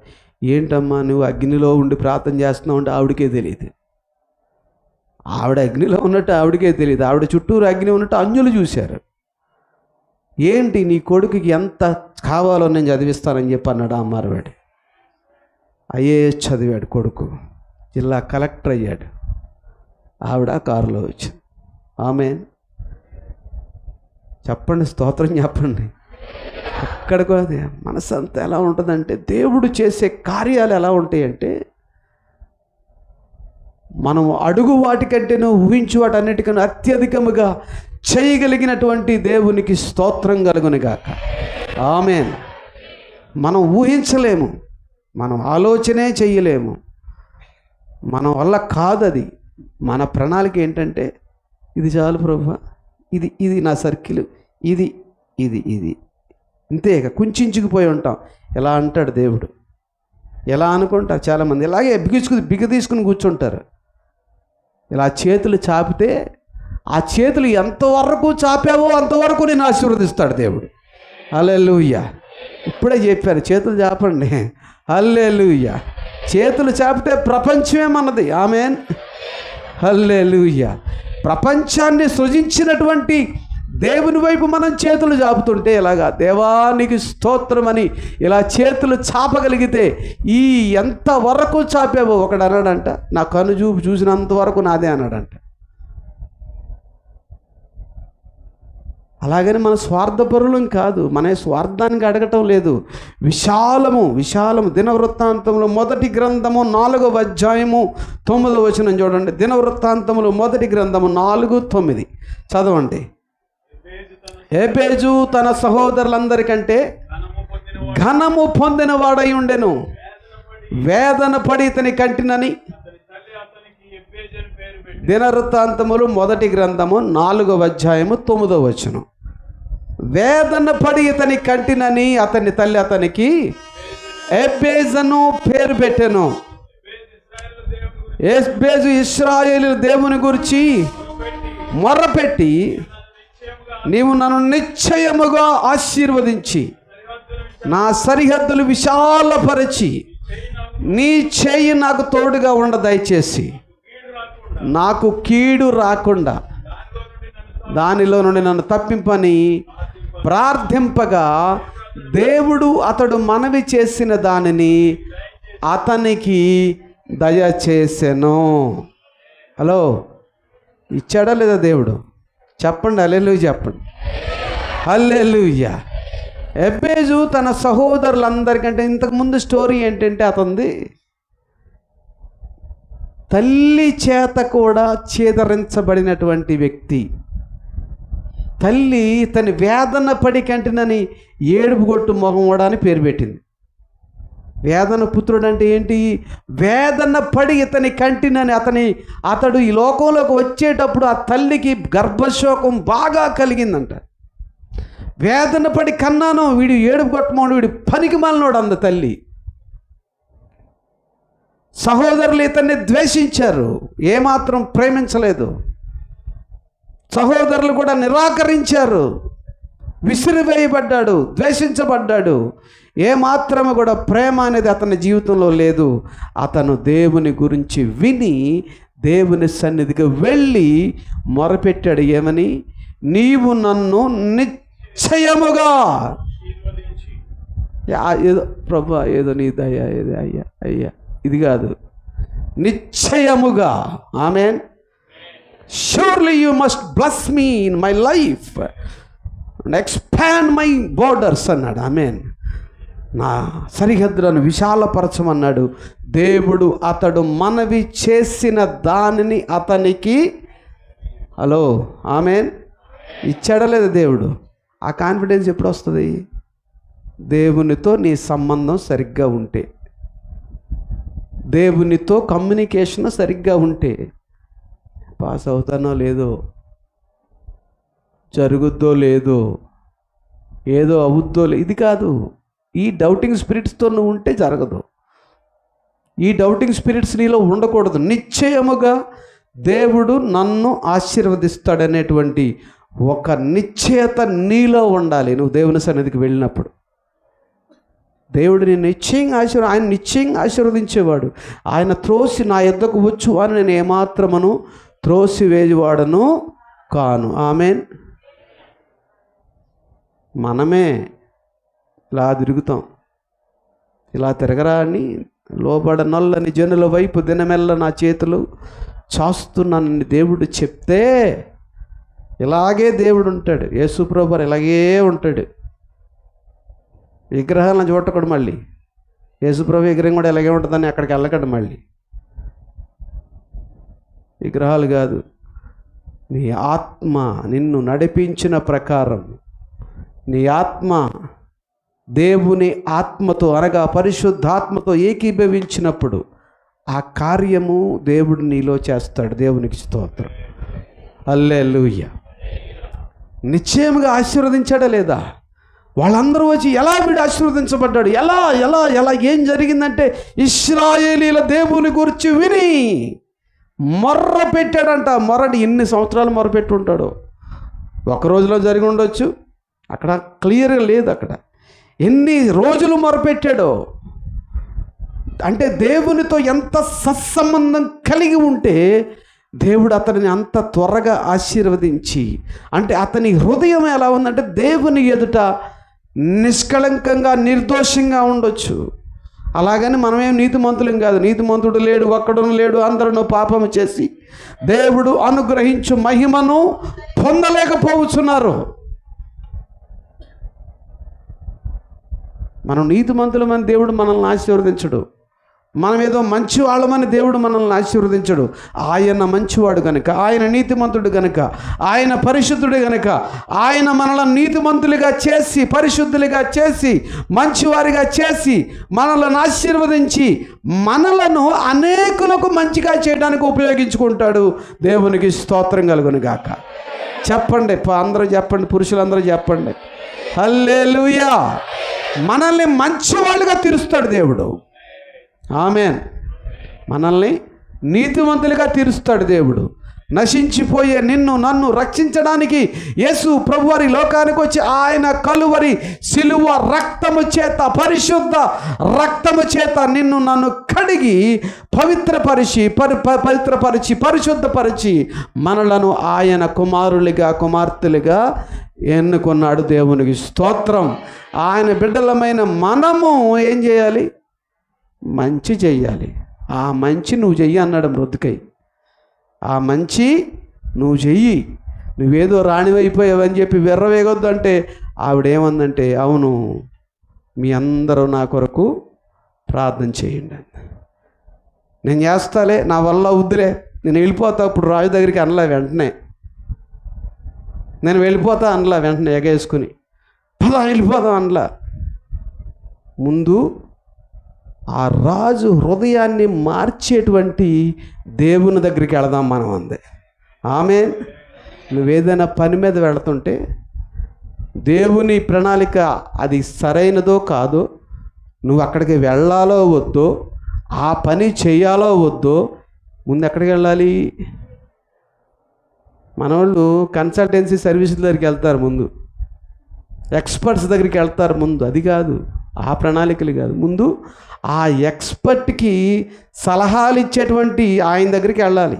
ఏంటమ్మా నువ్వు అగ్నిలో ఉండి ప్రార్థన చేస్తున్నావు అంటే ఆవిడకే తెలియదు. ఆవిడ అగ్నిలో ఉన్నట్టు ఆవిడకే తెలియదు. ఆవిడ చుట్టూరు అగ్ని ఉన్నట్టు అన్యులు చూశారు. ఏంటి నీ కొడుకుకి ఎంత కావాలో నేను చదివిస్తానని చెప్పి అన్నాడు ఆ మార్వాడి. ఐఏఎస్ చదివాడు కొడుకు, జిల్లా కలెక్టర్ అయ్యాడు. ఆవిడ కారులో వచ్చింది. ఆమేన్ చెప్పండి, స్తోత్రం చెప్పండి. ఎక్కడికో అది మనసు అంతా ఎలా ఉంటుందంటే, దేవుడు చేసే కార్యాలు ఎలా ఉంటాయంటే, మనం అడుగు వాటికంటేనూ ఊహించు వాటన్నిటికన్నా అత్యధికముగా చేయగలిగినటువంటి దేవునికి స్తోత్రం కలుగునుగాక. ఆమేన్. మనం ఊహించలేము, మనం ఆలోచనే చేయలేము, మన వల్ల కాదది. మన ప్రణాళిక ఏంటంటే, ఇది చాలు ప్రభువా, ఇది నా సర్కిల్, ఇది ఇంతే. ఇక కుంచుకుపోయి ఉంటాం. ఎలా అంటాడు దేవుడు, ఎలా అనుకుంటారు చాలామంది. ఇలాగే బిగ తీసుకుని కూర్చుంటారు. ఇలా చేతులు చాపితే ఆ చేతులు ఎంతవరకు చాపావో అంతవరకు నేను ఆశీర్వదిస్తాడు దేవుడు. హల్లెలూయా. ఇప్పుడే చెప్పారు, చేతులు చాపండి. హల్లెలూయా. చేతులు చాపితే ప్రపంచమే మనది. ఆమేన్. హల్లెలూయా. ప్రపంచాన్ని సృజించినటువంటి దేవుని వైపు మనం చేతులు చాపుతుంటే ఇలాగా దేవానికి స్తోత్రమని ఇలా చేతులు చాపగలిగితే ఈ ఎంతవరకు చాపావో ఒకడు అన్నాడంట, నా కనుచూపు చూసినంత వరకు నాదే అన్నాడంట. అలాగని మన స్వార్థపరులం కాదు, మన స్వార్థానికి అడగటం లేదు. విశాలము దినవృత్తాంతములు 1వ గ్రంథము 4వ అధ్యాయము 9వ వచనం చూడండి. దినవృత్తాంతములు 1వ గ్రంథము 4:9 చదవండి. ఎబేజు తన సహోదరులందరికంటే ఘనము పొందిన వాడై ఉండెను, వేదన పడి ఇతని కంటినని. దినవృత్తాంతములు 1వ గ్రంథము 4వ అధ్యాయము 9వ వచనం. వేదన పడి ఇతని కంటినని అతని తల్లి అతనికి ఎబేజను పేరు పెట్టెను. ఎబేజు ఇశ్రాయేలు దేవుని గురించి మొర్రపెట్టి, నీవు నన్ను నిశ్చయముగా ఆశీర్వదించి నా సరిహద్దులు విశాలపరచి నీ చేయి నాకు తోడుగా ఉండ దయచేసి, నాకు కీడు రాకుండా దానిలో నుండి నన్ను తప్పింపని ప్రార్థింపగా, దేవుడు అతడు మనవి చేసిన దానిని అతనికి దయచేసెను. హలో, ఇచ్చాడా లేదా దేవుడు? చెప్పండి హల్లెలూయా, చెప్పండి హల్లెలూయా. ఎబేజు తన సహోదరులందరికంటే, ఇంతకుముందు స్టోరీ ఏంటంటే అతనిది తల్లి చేత కూడా చేదరించబడినటువంటి వ్యక్తి. తల్లి తన వేదన పడి కంటినని ఏడుపు కొట్టు మొహం కూడా అని పేరు పెట్టింది. వేదన పుత్రుడు అంటే ఏంటి? వేదన పడి ఇతని కంటినని అతడు ఈ లోకంలోకి వచ్చేటప్పుడు ఆ తల్లికి గర్భశోకం బాగా కలిగిందంట. వేదన పడి కన్నాను, వీడు ఏడుపు కొట్టమోడు, వీడు పనికి మాలినోడు అంద తల్లి. సహోదరులు ఇతన్ని ద్వేషించారు, ఏమాత్రం ప్రేమించలేదు. సహోదరులు కూడా నిరాకరించారు, విసిరివేయబడ్డాడు, ద్వేషించబడ్డాడు. ఏమాత్రము కూడా ప్రేమ అనేది అతని జీవితంలో లేదు. అతను దేవుని గురించి విని దేవుని సన్నిధికి వెళ్ళి మొరపెట్టాడు. ఏమని? నీవు నన్ను నిశ్చయముగా, ఏదో ప్రభు, ఏదో నీ దయ, ఏదో అయ్యా ఇది కాదు, నిశ్చయముగా. ఆమేన్. Surely you must bless me in my life and expand my borders అన్నాడు. ఆమేన్. నా సరిహద్దులను విశాలపరచమన్నాడు దేవుడు. అతడు మనవి చేసిన దానిని అతనికి, హలో ఆమేన్, ఇచ్చాడా లేదా దేవుడు? ఆ కాన్ఫిడెన్స్ ఎప్పుడు వస్తుంది? దేవునితో నీ సంబంధం సరిగ్గా ఉంటే, దేవునితో కమ్యూనికేషన్ సరిగ్గా ఉంటే. పాస్ అవుతానో లేదో, జరుగుద్దో లేదో, ఏదో అవుద్దో ఇది కాదు. ఈ డౌటింగ్ స్పిరిట్స్తో నువ్వు ఉంటే జరగదు. ఈ డౌటింగ్ స్పిరిట్స్ నీలో ఉండకూడదు. నిశ్చయముగా దేవుడు నన్ను ఆశీర్వదిస్తాడనేటువంటి ఒక నిశ్చయత నీలో ఉండాలి. నువ్వు దేవుని సన్నిధికి వెళ్ళినప్పుడు దేవుడు నేను ఆయన నిశ్చయంగా ఆశీర్వదించేవాడు. ఆయన త్రోసి నా యొద్దకు వచ్చు అని నేను ఏమాత్రమును త్రోసివేయవాడను కాను. ఆమేన్. మనమే ఇలా తిరుగుతాం, ఇలా తిరగరా అని లోబడనొల్లని జనుల వైపు దినమెల్ల నా చేతులు చాస్తున్నానని దేవుడు చెప్తే, ఇలాగే దేవుడు ఉంటాడు. యేసుప్రభు ఇలాగే ఉంటాడు. విగ్రహాలను చూడకూడదు. మళ్ళీ యేసుప్రభు విగ్రహం కూడా ఇలాగే ఉంటుందని అక్కడికి వెళ్ళకండి. మళ్ళీ విగ్రహాలు కాదు, నీ ఆత్మ నిన్ను నడిపించిన ప్రకారం, నీ ఆత్మ దేవుని ఆత్మతో అనగా పరిశుద్ధాత్మతో ఏకీభవించినప్పుడు ఆ కార్యము దేవుడు నీలో చేస్తాడు. దేవునికి స్తోత్రం. హల్లెలూయా. నిశ్చయముగా ఆశీర్వదించాడా లేదా? వాళ్ళందరూ వచ్చి ఎలా వీడు ఆశీర్వదించబడ్డాడు, ఎలా ఎలా ఎలా ఏం జరిగిందంటే, ఇశ్రాయేలీల దేవుని గురించి విని మొర్ర పెట్టాడంట. మొరటి ఎన్ని సంవత్సరాలు మొరపెట్టి ఉంటాడో, ఒక రోజులో జరిగి ఉండొచ్చు, అక్కడ క్లియర్గా లేదు. అక్కడ ఎన్ని రోజులు మొరపెట్టాడో అంటే దేవునితో ఎంత సత్సంబంధం కలిగి ఉంటే దేవుడు అతనిని అంత త్వరగా ఆశీర్వదించి, అంటే అతని హృదయం ఎలా ఉందంటే దేవుని ఎదుట నిష్కళంకంగా నిర్దోషంగా ఉండొచ్చు. అలాగని మనమేం నీతిమంతులం కాదు. నీతిమంతుడు లేడు, ఒక్కడును లేడు, అందరూ పాపము చేసి దేవుడు అనుగ్రహించు మహిమను పొందలేకపోతున్నారు. మనం నీతిమంతులమని దేవుడు మనల్ని ఆశీర్వదించడు. మనం ఏదో మంచి వాళ్ళమని దేవుడు మనల్ని ఆశీర్వదించడు. ఆయన మంచివాడు కనుక, ఆయన నీతిమంతుడు కనుక, ఆయన పరిశుద్ధుడు కనుక, ఆయన మనల్ని నీతిమంతులుగా చేసి, పరిశుద్ధులుగా చేసి, మంచివారిగా చేసి, మనల్ని ఆశీర్వదించి, మనలను అనేకులకు మంచిగా చేయడానికి ఉపయోగించుకుంటాడు. దేవునికి స్తోత్రం కలుగును గాక. చెప్పండి, అందరూ చెప్పండి, పురుషులందరూ చెప్పండి హల్లెలూయా. మనల్ని మంచివాళ్ళుగా తీరుస్తాడు దేవుడు. ఆమేన్. మనల్ని నీతిమంతులుగా తీరుస్తాడు దేవుడు. నశించిపోయే నిన్ను నన్ను రక్షించడానికి యేసు ప్రభువారి లోకానికి వచ్చి ఆయన కలువరి సిలువ రక్తము చేత, పరిశుద్ధ రక్తము చేత నిన్ను నన్ను కడిగి పవిత్రపరిచి పరిశుద్ధపరిచి మనలను ఆయన కుమారులుగా కుమార్తెలుగా ఎన్నుకున్నాడు. దేవునికి స్తోత్రం. ఆయన బిడ్డలమైన మనము ఏం చేయాలి? మంచి చెయ్యాలి. ఆ మంచి నువ్వు చెయ్యి అన్నాడు మృదుకై. ఆ మంచి నువ్వు చెయ్యి. నువ్వేదో రాణివైపోయావని చెప్పి వెర్రవేగొద్దు అంటే ఆవిడేమందంటే, అవును మీ అందరూ నా కొరకు ప్రార్థన చేయండి. నేను చేస్తాలే, నా వల్ల వద్దులే, నేను వెళ్ళిపోతా. ఇప్పుడు రాజు దగ్గరికి అనలా వెంటనే, నేను వెళ్ళిపోతా అనలా వెంటనే ఎగేసుకుని పదా వెళ్ళిపోతాం అనలా. ముందు ఆ రాజు హృదయాన్ని మార్చేటువంటి దేవుని దగ్గరికి వెళదాం మనం అందే. ఆమేన్. నువ్వేదైనా పని మీద వెళుతుంటే దేవుని ప్రణాళిక అది సరైనదో కాదో, నువ్వు అక్కడికి వెళ్ళాలో వద్దో, ఆ పని చేయాలో వద్దో, ముందు ఎక్కడికి వెళ్ళాలి? మనోళ్ళు కన్సల్టెన్సీ సర్వీసుల దగ్గరికి వెళ్తారు ముందు, ఎక్స్పర్ట్స్ దగ్గరికి వెళ్తారు ముందు. అది కాదు, ఆ ప్రణాళికలు కాదు. ముందు ఆ ఎక్స్పర్ట్కి సలహాలు ఇచ్చేటువంటి ఆయన దగ్గరికి వెళ్ళాలి.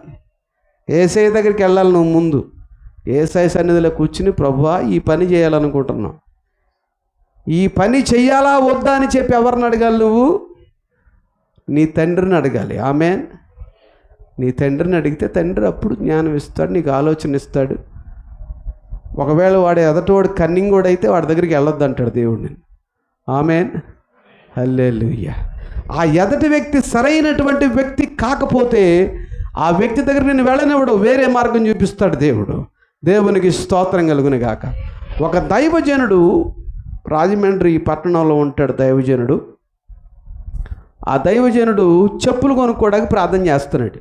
యేసయ్య దగ్గరికి వెళ్ళాలి నువ్వు. ముందు యేసయ్య సన్నిధిలో కూర్చుని, ప్రభువా ఈ పని చేయాలనుకుంటున్నావు, ఈ పని చెయ్యాలా వద్దా అని చెప్పి ఎవరిని అడగాలి? నువ్వు నీ తండ్రిని అడగాలి. ఆమేన్. నీ తండ్రిని అడిగితే తండ్రి అప్పుడు జ్ఞానం ఇస్తాడు, నీకు ఆలోచన ఇస్తాడు. ఒకవేళ వాడు ఎదటివాడు కన్నింగ్ కూడా అయితే వాడి దగ్గరికి వెళ్ళొద్దు అంటాడు దేవుడిని. ఆమేన్. హల్లెలూయా. ఆ ఎదటి వ్యక్తి సరైనటువంటి వ్యక్తి కాకపోతే ఆ వ్యక్తి దగ్గర నేను వెళ్ళనివ్వడు, వేరే మార్గం చూపిస్తాడు దేవుడు. దేవునికి స్తోత్రం కలుగును గాక. ఒక దైవజనుడు రాజమండ్రి పట్టణంలో ఉంటాడు దైవజనుడు. ఆ దైవజనుడు చెప్పులు కొనుక్కోవడానికి ప్రార్థన చేస్తున్నాడు.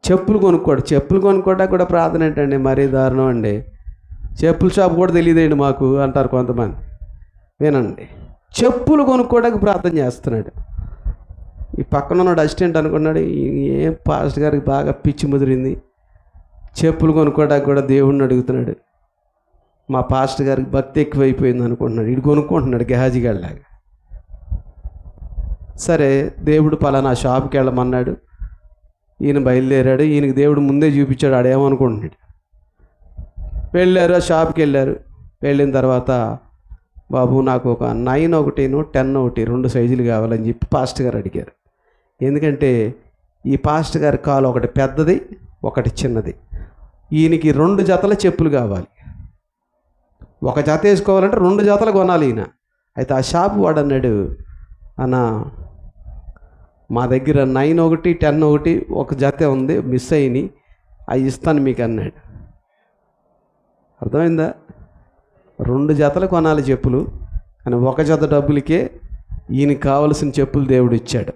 చెప్పులు కొనుక్కోవడానికి కూడా ప్రార్థన ఏంటండి? మరీ దారుణం అండి. చెప్పుల షాప్ కూడా తెలియదేంటి మాకు అంటారు కొంతమంది. వినండి, చెప్పులు కొనుక్కోవడానికి ప్రార్థన చేస్తున్నాడు. ఈ పక్కన ఉన్నాడు అసిస్టెంట్ అనుకున్నాడు, ఏం పాస్టర్ గారికి బాగా పిచ్చి ముదిరింది, చెప్పులు కొనుక్కోవడానికి కూడా దేవుడిని అడుగుతున్నాడు, మా పాస్టర్ గారికి భక్తి ఎక్కువైపోయింది అనుకుంటున్నాడు. ఇటు కొనుక్కుంటున్నాడు గెహాజీగాడిలాగా. సరే, దేవుడు పలానా షాప్కి వెళ్ళమన్నాడు. ఈయన బయలుదేరాడు. ఈయనకి దేవుడు ముందే చూపించాడు, ఆడేమనుకుంటున్నాడు. వెళ్ళారు, ఆ షాప్కి వెళ్ళారు. వెళ్ళిన తర్వాత, బాబు నాకు ఒక 9 ఒకటి 10 ఒకటి 2 సైజులు కావాలని చెప్పి పాస్టర్ గారు అడిగారు. ఎందుకంటే ఈ పాస్టర్ గారి కాలు ఒకటి పెద్దది, ఒకటి చిన్నది. ఈయనకి 2 జతల చెప్పులు కావాలి. ఒక జత వేసుకోవాలంటే 2 జతలు కొనాలి ఈయన. అయితే ఆ షాపు వాడు అన్నాడు, అన్న మా దగ్గర 9 ఒకటి 10 ఒకటి ఒక జత ఉంది, మిస్ అయినాయి, అవి ఇస్తాను మీకు అన్నాడు. అర్థమైందా? 2 జతలు కొనాలి చెప్పులు, అని ఒక జత డబ్బులకే ఈయనకి కావలసిన చెప్పులు దేవుడు ఇచ్చాడు.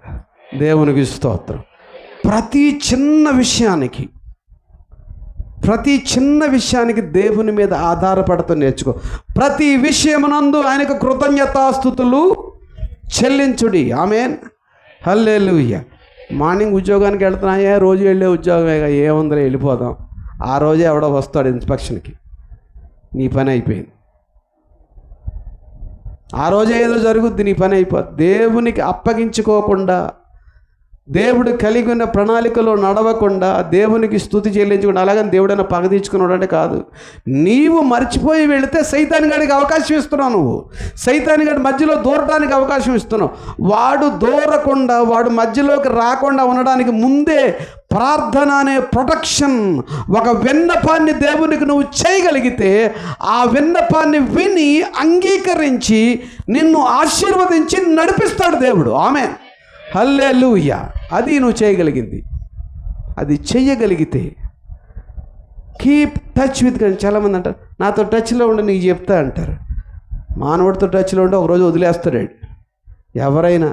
దేవునికి స్తోత్రం. ప్రతి చిన్న విషయానికి దేవుని మీద ఆధారపడుతూ నేర్చుకో. ప్రతి విషయమునందు ఆయనకు కృతజ్ఞతాస్తుతులు చెల్లించుడి. ఆమేన్. హల్లెలూయా. మార్నింగ్ ఉద్యోగానికి వెళ్తున్నాయే, రోజు వెళ్ళే ఉద్యోగమే, ఏముందిలే వెళ్ళిపోదాం. ఆ రోజే ఎవడో వస్తాడు ఇన్స్పెక్షన్కి, నీ పని అయిపోయింది. ఆ రోజే ఏదో జరుగుద్ది, నీ పని అయిపోద్ది. దేవునికి అప్పగించుకోకుండా దేవుడు కలిగి ఉన్న ప్రణాళికలో నడవకుండా దేవునికి స్తుతి చెల్లించకుండా అలాగని దేవుడైనా పగ తీర్చుకున్నాడు అంటే కాదు. నీవు మర్చిపోయి వెళితే సైతాన్ గడికి అవకాశం ఇస్తున్నావు. నువ్వు సైతాన్ గడి మధ్యలో దూరడానికి అవకాశం ఇస్తున్నావు. వాడు దూరకుండా, వాడు మధ్యలోకి రాకుండా ఉండడానికి ముందే ప్రార్థన అనే ప్రొటెక్షన్, ఒక విన్నపాన్ని దేవునికి నువ్వు చేయగలిగితే ఆ విన్నపాన్ని విని అంగీకరించి నిన్ను ఆశీర్వదించి నడిపిస్తాడు దేవుడు. ఆమేన్, హల్లెలూయా. అది నువ్వు చేయగలిగింది. అది చెయ్యగలిగితే కీప్ టచ్ విత్ గాడ్. చాలామంది అంటారు నాతో టచ్లో ఉండి నీకు చెప్తా అంటారు. మానవుడితో టచ్లో ఉంటే ఒకరోజు వదిలేస్తాడు. ఎవరైనా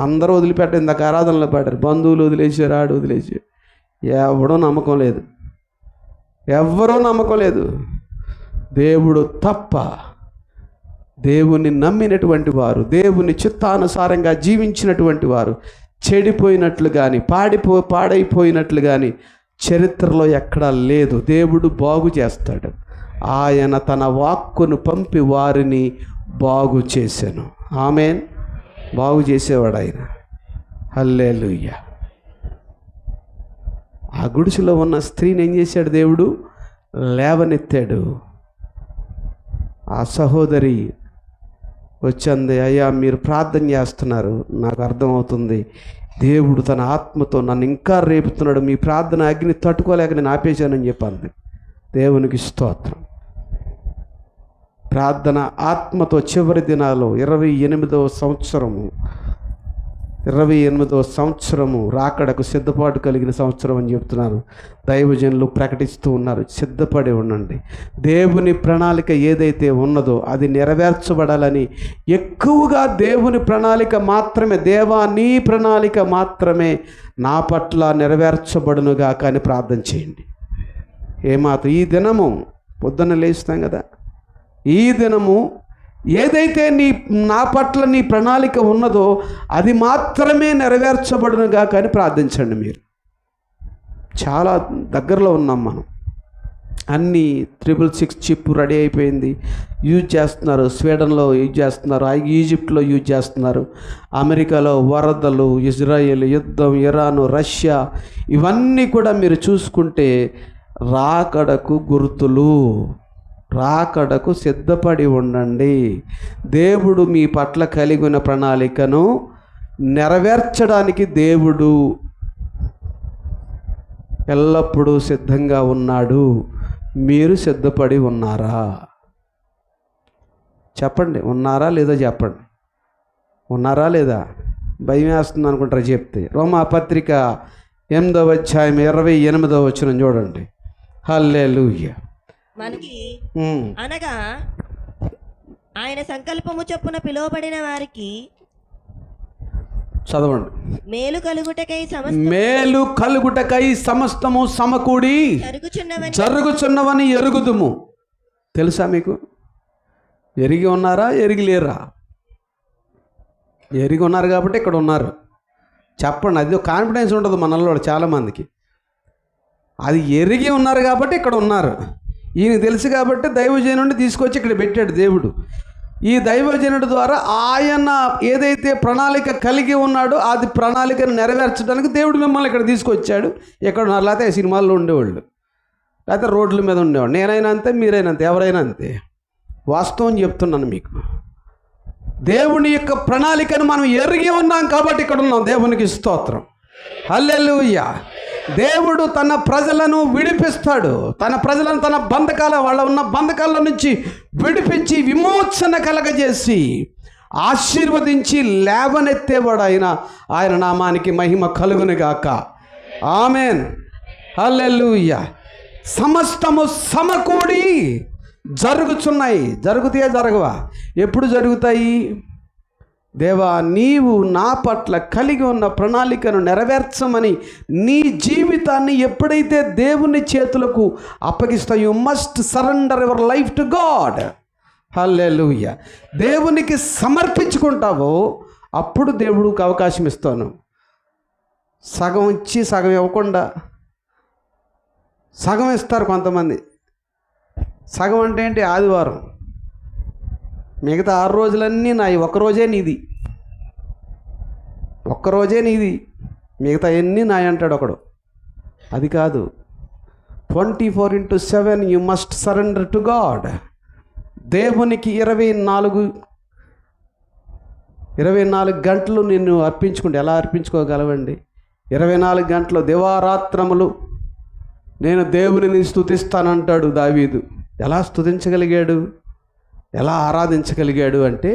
అందరూ వదిలిపెట్టారు. ఇందాక ఆరాధనలో పెట్టారు, బంధువులు వదిలేసారు, ఆడు వదిలేసారు. ఎవడో నమ్మకం లేదు, ఎవరో నమ్మకం లేదు. దేవుడు తప్ప. దేవుని నమ్మినటువంటి వారు, దేవుని చిత్తానుసారంగా జీవించినటువంటి వారు చెడిపోయినట్లు కానీ పాడైపోయినట్లు కానీ చరిత్రలో ఎక్కడా లేదు. దేవుడు బాగు చేస్తాడు. ఆయన తన వాక్కును పంపి వారిని బాగు చేశాను. ఆమేన్. బాగు చేసేవాడు ఆయన. హల్లెలూయా. ఆ గుడిసెలో ఉన్న స్త్రీని ఏం చేశాడు దేవుడు? లేవనెత్తాడు. ఆ సహోదరి వచ్చింది, అయ్యా మీరు ప్రార్థన చేస్తున్నారు, నాకు అర్థమవుతుంది, దేవుడు తన ఆత్మతో నన్ను ఇంకా రేపుతున్నాడు, మీ ప్రార్థన అగ్ని తట్టుకోలేక నేను ఆపేశానని చెప్పండి. దేవునికి స్తోత్రం. ప్రార్థన ఆత్మతో చివరి దినాల్లో 28వ సంవత్సరము రాకడకు సిద్ధపాటు కలిగిన సంవత్సరం అని చెప్తున్నారు. దైవజనులు ప్రకటిస్తూ ఉన్నారు, సిద్ధపడి ఉండండి. దేవుని ప్రణాళిక ఏదైతే ఉన్నదో అది నెరవేర్చబడాలని ఎక్కువగా దేవుని ప్రణాళిక మాత్రమే, దేవా నీ ప్రణాళిక మాత్రమే నా పట్ల నెరవేర్చబడునుగా కానీ ప్రార్థన చేయండి. ఏమాత్రం ఈ దినము పొద్దున్న లేస్తాం కదా, ఈ దినము ఏదైతే నా పట్ల నీ ప్రణాళిక ఉన్నదో అది మాత్రమే నెరవేర్చబడునుగా కానీ ప్రార్థించండి. మీరు చాలా దగ్గరలో ఉన్నాం మనం. అన్నీ 666 చిప్ రెడీ అయిపోయింది, యూజ్ చేస్తున్నారు. స్వీడన్లో యూజ్ చేస్తున్నారు, ఈజిప్ట్లో యూజ్ చేస్తున్నారు, అమెరికాలో వరదలు, ఇజ్రాయెల్ యుద్ధం, ఇరాను, రష్యా, ఇవన్నీ కూడా మీరు చూసుకుంటే రాకడకు గుర్తులు. రాకడకు సిద్ధపడి ఉండండి. దేవుడు మీ పట్ల కలిగి ఉన్న ప్రణాళికను నెరవేర్చడానికి దేవుడు ఎల్లప్పుడూ సిద్ధంగా ఉన్నాడు. మీరు సిద్ధపడి ఉన్నారా? చెప్పండి, ఉన్నారా లేదా? చెప్పండి, ఉన్నారా లేదా? భయం వేస్తుంది అనుకుంటారా చెప్తే? రోమాపత్రిక 8వ అధ్యాయం 28వ వచనం చూడండి. హల్లెలూయా. మనకి అనగా ఆయన సంకల్పము చొప్పున పిలువబడిన వారికి చదవండి. మేలు కలుగుటకై సమస్తము సమకూడి జరుగుచున్నవని ఎరుగుదుము. తెలుసా మీకు? ఎరిగి ఉన్నారా? ఎరిగి లేరా? ఎరిగి ఉన్నారు కాబట్టి ఇక్కడ ఉన్నారు. చెప్పండి. అది కాన్ఫిడెన్స్ ఉండదు మనలో చాలామందికి. అది ఎరిగి ఉన్నారు కాబట్టి ఇక్కడ ఉన్నారు. ఈయన తెలుసు కాబట్టి దైవజనుడిని తీసుకొచ్చి ఇక్కడ పెట్టాడు దేవుడు. ఈ దైవజనుడి ద్వారా ఆయన ఏదైతే ప్రణాళిక కలిగి ఉన్నాడో అది ప్రణాళికను నెరవేర్చడానికి దేవుడు మిమ్మల్ని ఇక్కడ తీసుకొచ్చాడు. ఎక్కడ ఉన్నారు? లేకపోతే సినిమాల్లో ఉండేవాళ్ళు, లేకపోతే రోడ్ల మీద ఉండేవాళ్ళు. నేనైనా అంతే, మీరైనా అంతే, ఎవరైనా అంతే. వాస్తవం చెప్తున్నాను మీకు. దేవుని యొక్క ప్రణాళికను మనం ఎరిగి ఉన్నాం కాబట్టి ఇక్కడ ఉన్నాం. దేవునికి స్తోత్రం. హల్లెలూయా. దేవుడు తన ప్రజలను విడిపిస్తాడు. తన ప్రజలను తన వాళ్ళ ఉన్న బంధకాల నుంచి విడిపించి విమోచన కలగజేసి ఆశీర్వదించి లేవనెత్తేవాడు ఆయన నామానికి మహిమ కలుగునుగాక. ఆమెన్, హల్లెలూయా. సమస్తము సమకూడి జరుగుతున్నాయి. జరుగుతాయా? జరగవా? ఎప్పుడు జరుగుతాయి? దేవా నీవు నా పట్ల కలిగి ఉన్న ప్రణాళికను నెరవేర్చమని నీ జీవితాన్ని ఎప్పుడైతే దేవుని చేతులకు అప్పగిస్తావు, you must surrender your life to God. Hallelujah. దేవునికి సమర్పించుకుంటావో అప్పుడు దేవుడికి అవకాశం ఇస్తాను. సగం ఇచ్చి సగం ఇవ్వకుండా, సగం ఇస్తారు కొంతమంది. సగం అంటే ఏంటి? ఆదివారం, మిగతా 6 రోజులన్నీ నాయి, ఒక్కరోజే నీది. మిగతా ఎన్ని నాయ అంటాడు ఒకడు. అది కాదు. 24/7 you must surrender to God. దేవునికి 24 గంటలు నిన్ను అర్పించుకుంటే ఎలా అర్పించుకోగలవండి? 24 గంటలు దివారాత్రములు నేను దేవునిని స్తుతిస్తానంటాడు దావీదు. ఎలా స్తుతించగలిగాడు, ఎలా ఆరాధించగలిగాడు అంటే,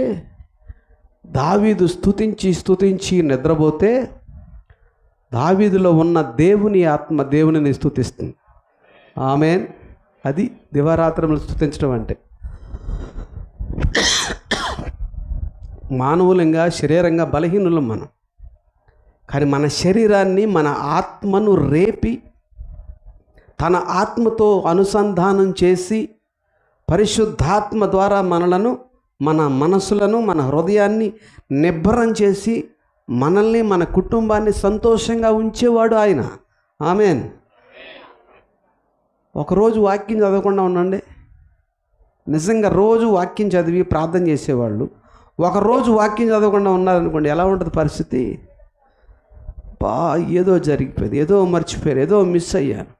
దావీదు స్తుతించి నిద్రపోతే దావీదులో ఉన్న దేవుని ఆత్మ దేవునిని స్తుతిస్తుంది. ఆమేన్. అది దివారాత్రములు స్తుతించడం అంటే. మానవులంగా శరీరంగా బలహీనులం మనం. కానీ మన శరీరాన్ని, మన ఆత్మను రేపి తన ఆత్మతో అనుసంధానం చేసి పరిశుద్ధాత్మ ద్వారా మనలను, మన మనసులను, మన హృదయాన్ని నిబ్బరం చేసి మనల్ని, మన కుటుంబాన్ని సంతోషంగా ఉంచేవాడు ఆయన. ఆమేన్. ఒకరోజు వాక్యం చదవకుండా ఉండండి. నిజంగా రోజు వాక్యం చదివి ప్రార్థన చేసేవాళ్ళు ఒకరోజు వాక్యం చదవకుండా ఉన్నారనుకోండి, ఎలా ఉంటుంది పరిస్థితి? ఏదో జరిగిపోయింది, ఏదో మర్చిపోయారు, ఏదో మిస్ అయ్యాను.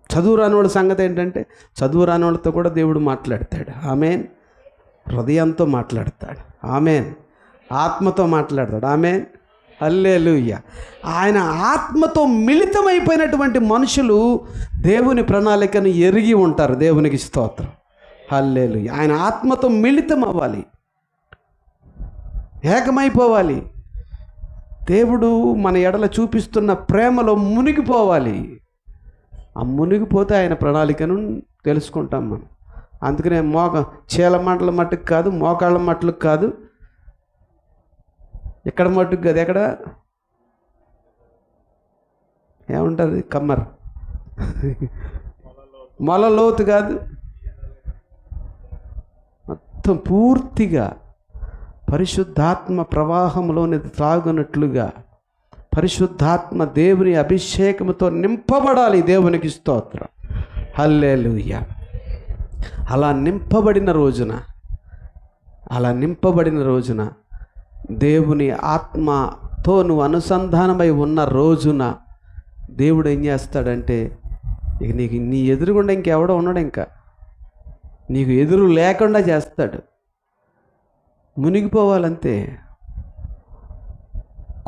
చదువు రానివాడి సంగతి ఏంటంటే, చదువు రానివాడితో కూడా దేవుడు మాట్లాడతాడు. ఆమేన్. హృదయంతో మాట్లాడతాడు. ఆమేన్. ఆత్మతో మాట్లాడతాడు. ఆమేన్. హల్లెలూయా. ఆయన ఆత్మతో మిళితమైపోయినటువంటి మనుషులు దేవుని ప్రణాళికను ఎరిగి ఉంటారు. దేవునికి స్తోత్రం. హల్లెలూయా. ఆయన ఆత్మతో మిళితం అవ్వాలి, ఏకమైపోవాలి. దేవుడు మన ఎడల చూపిస్తున్న ప్రేమలో మునిగిపోవాలి. ఆ మునిగిపోతే ఆయన ప్రణాళికను తెలుసుకుంటాం మనం. అందుకనే చీల మంటల మట్టుకు కాదు, మోకాళ్ళ మట్టుకు కాదు, ఎక్కడ మట్టుకు కాదు, ఎక్కడ ఏముంటుంది, కమ్మర్ మొల లోతు కాదు, మొత్తం పూర్తిగా పరిశుద్ధాత్మ ప్రవాహంలోని త్రాగునట్లుగా పరిశుద్ధాత్మ దేవుని అభిషేకంతో నింపబడాలి. దేవునికి స్తోత్రం. హల్లెలూయా. అలా నింపబడిన రోజున దేవుని ఆత్మతో నువ్వు అనుసంధానమై ఉన్న రోజున దేవుడు ఏం చేస్తాడంటే, ఇక నీకు నీ ఎదురుగుండా ఇంకెవడో ఉన్నాడు, ఇంకా నీకు ఎదురు లేకుండా చేస్తాడు. మునిగిపోవాలంతే.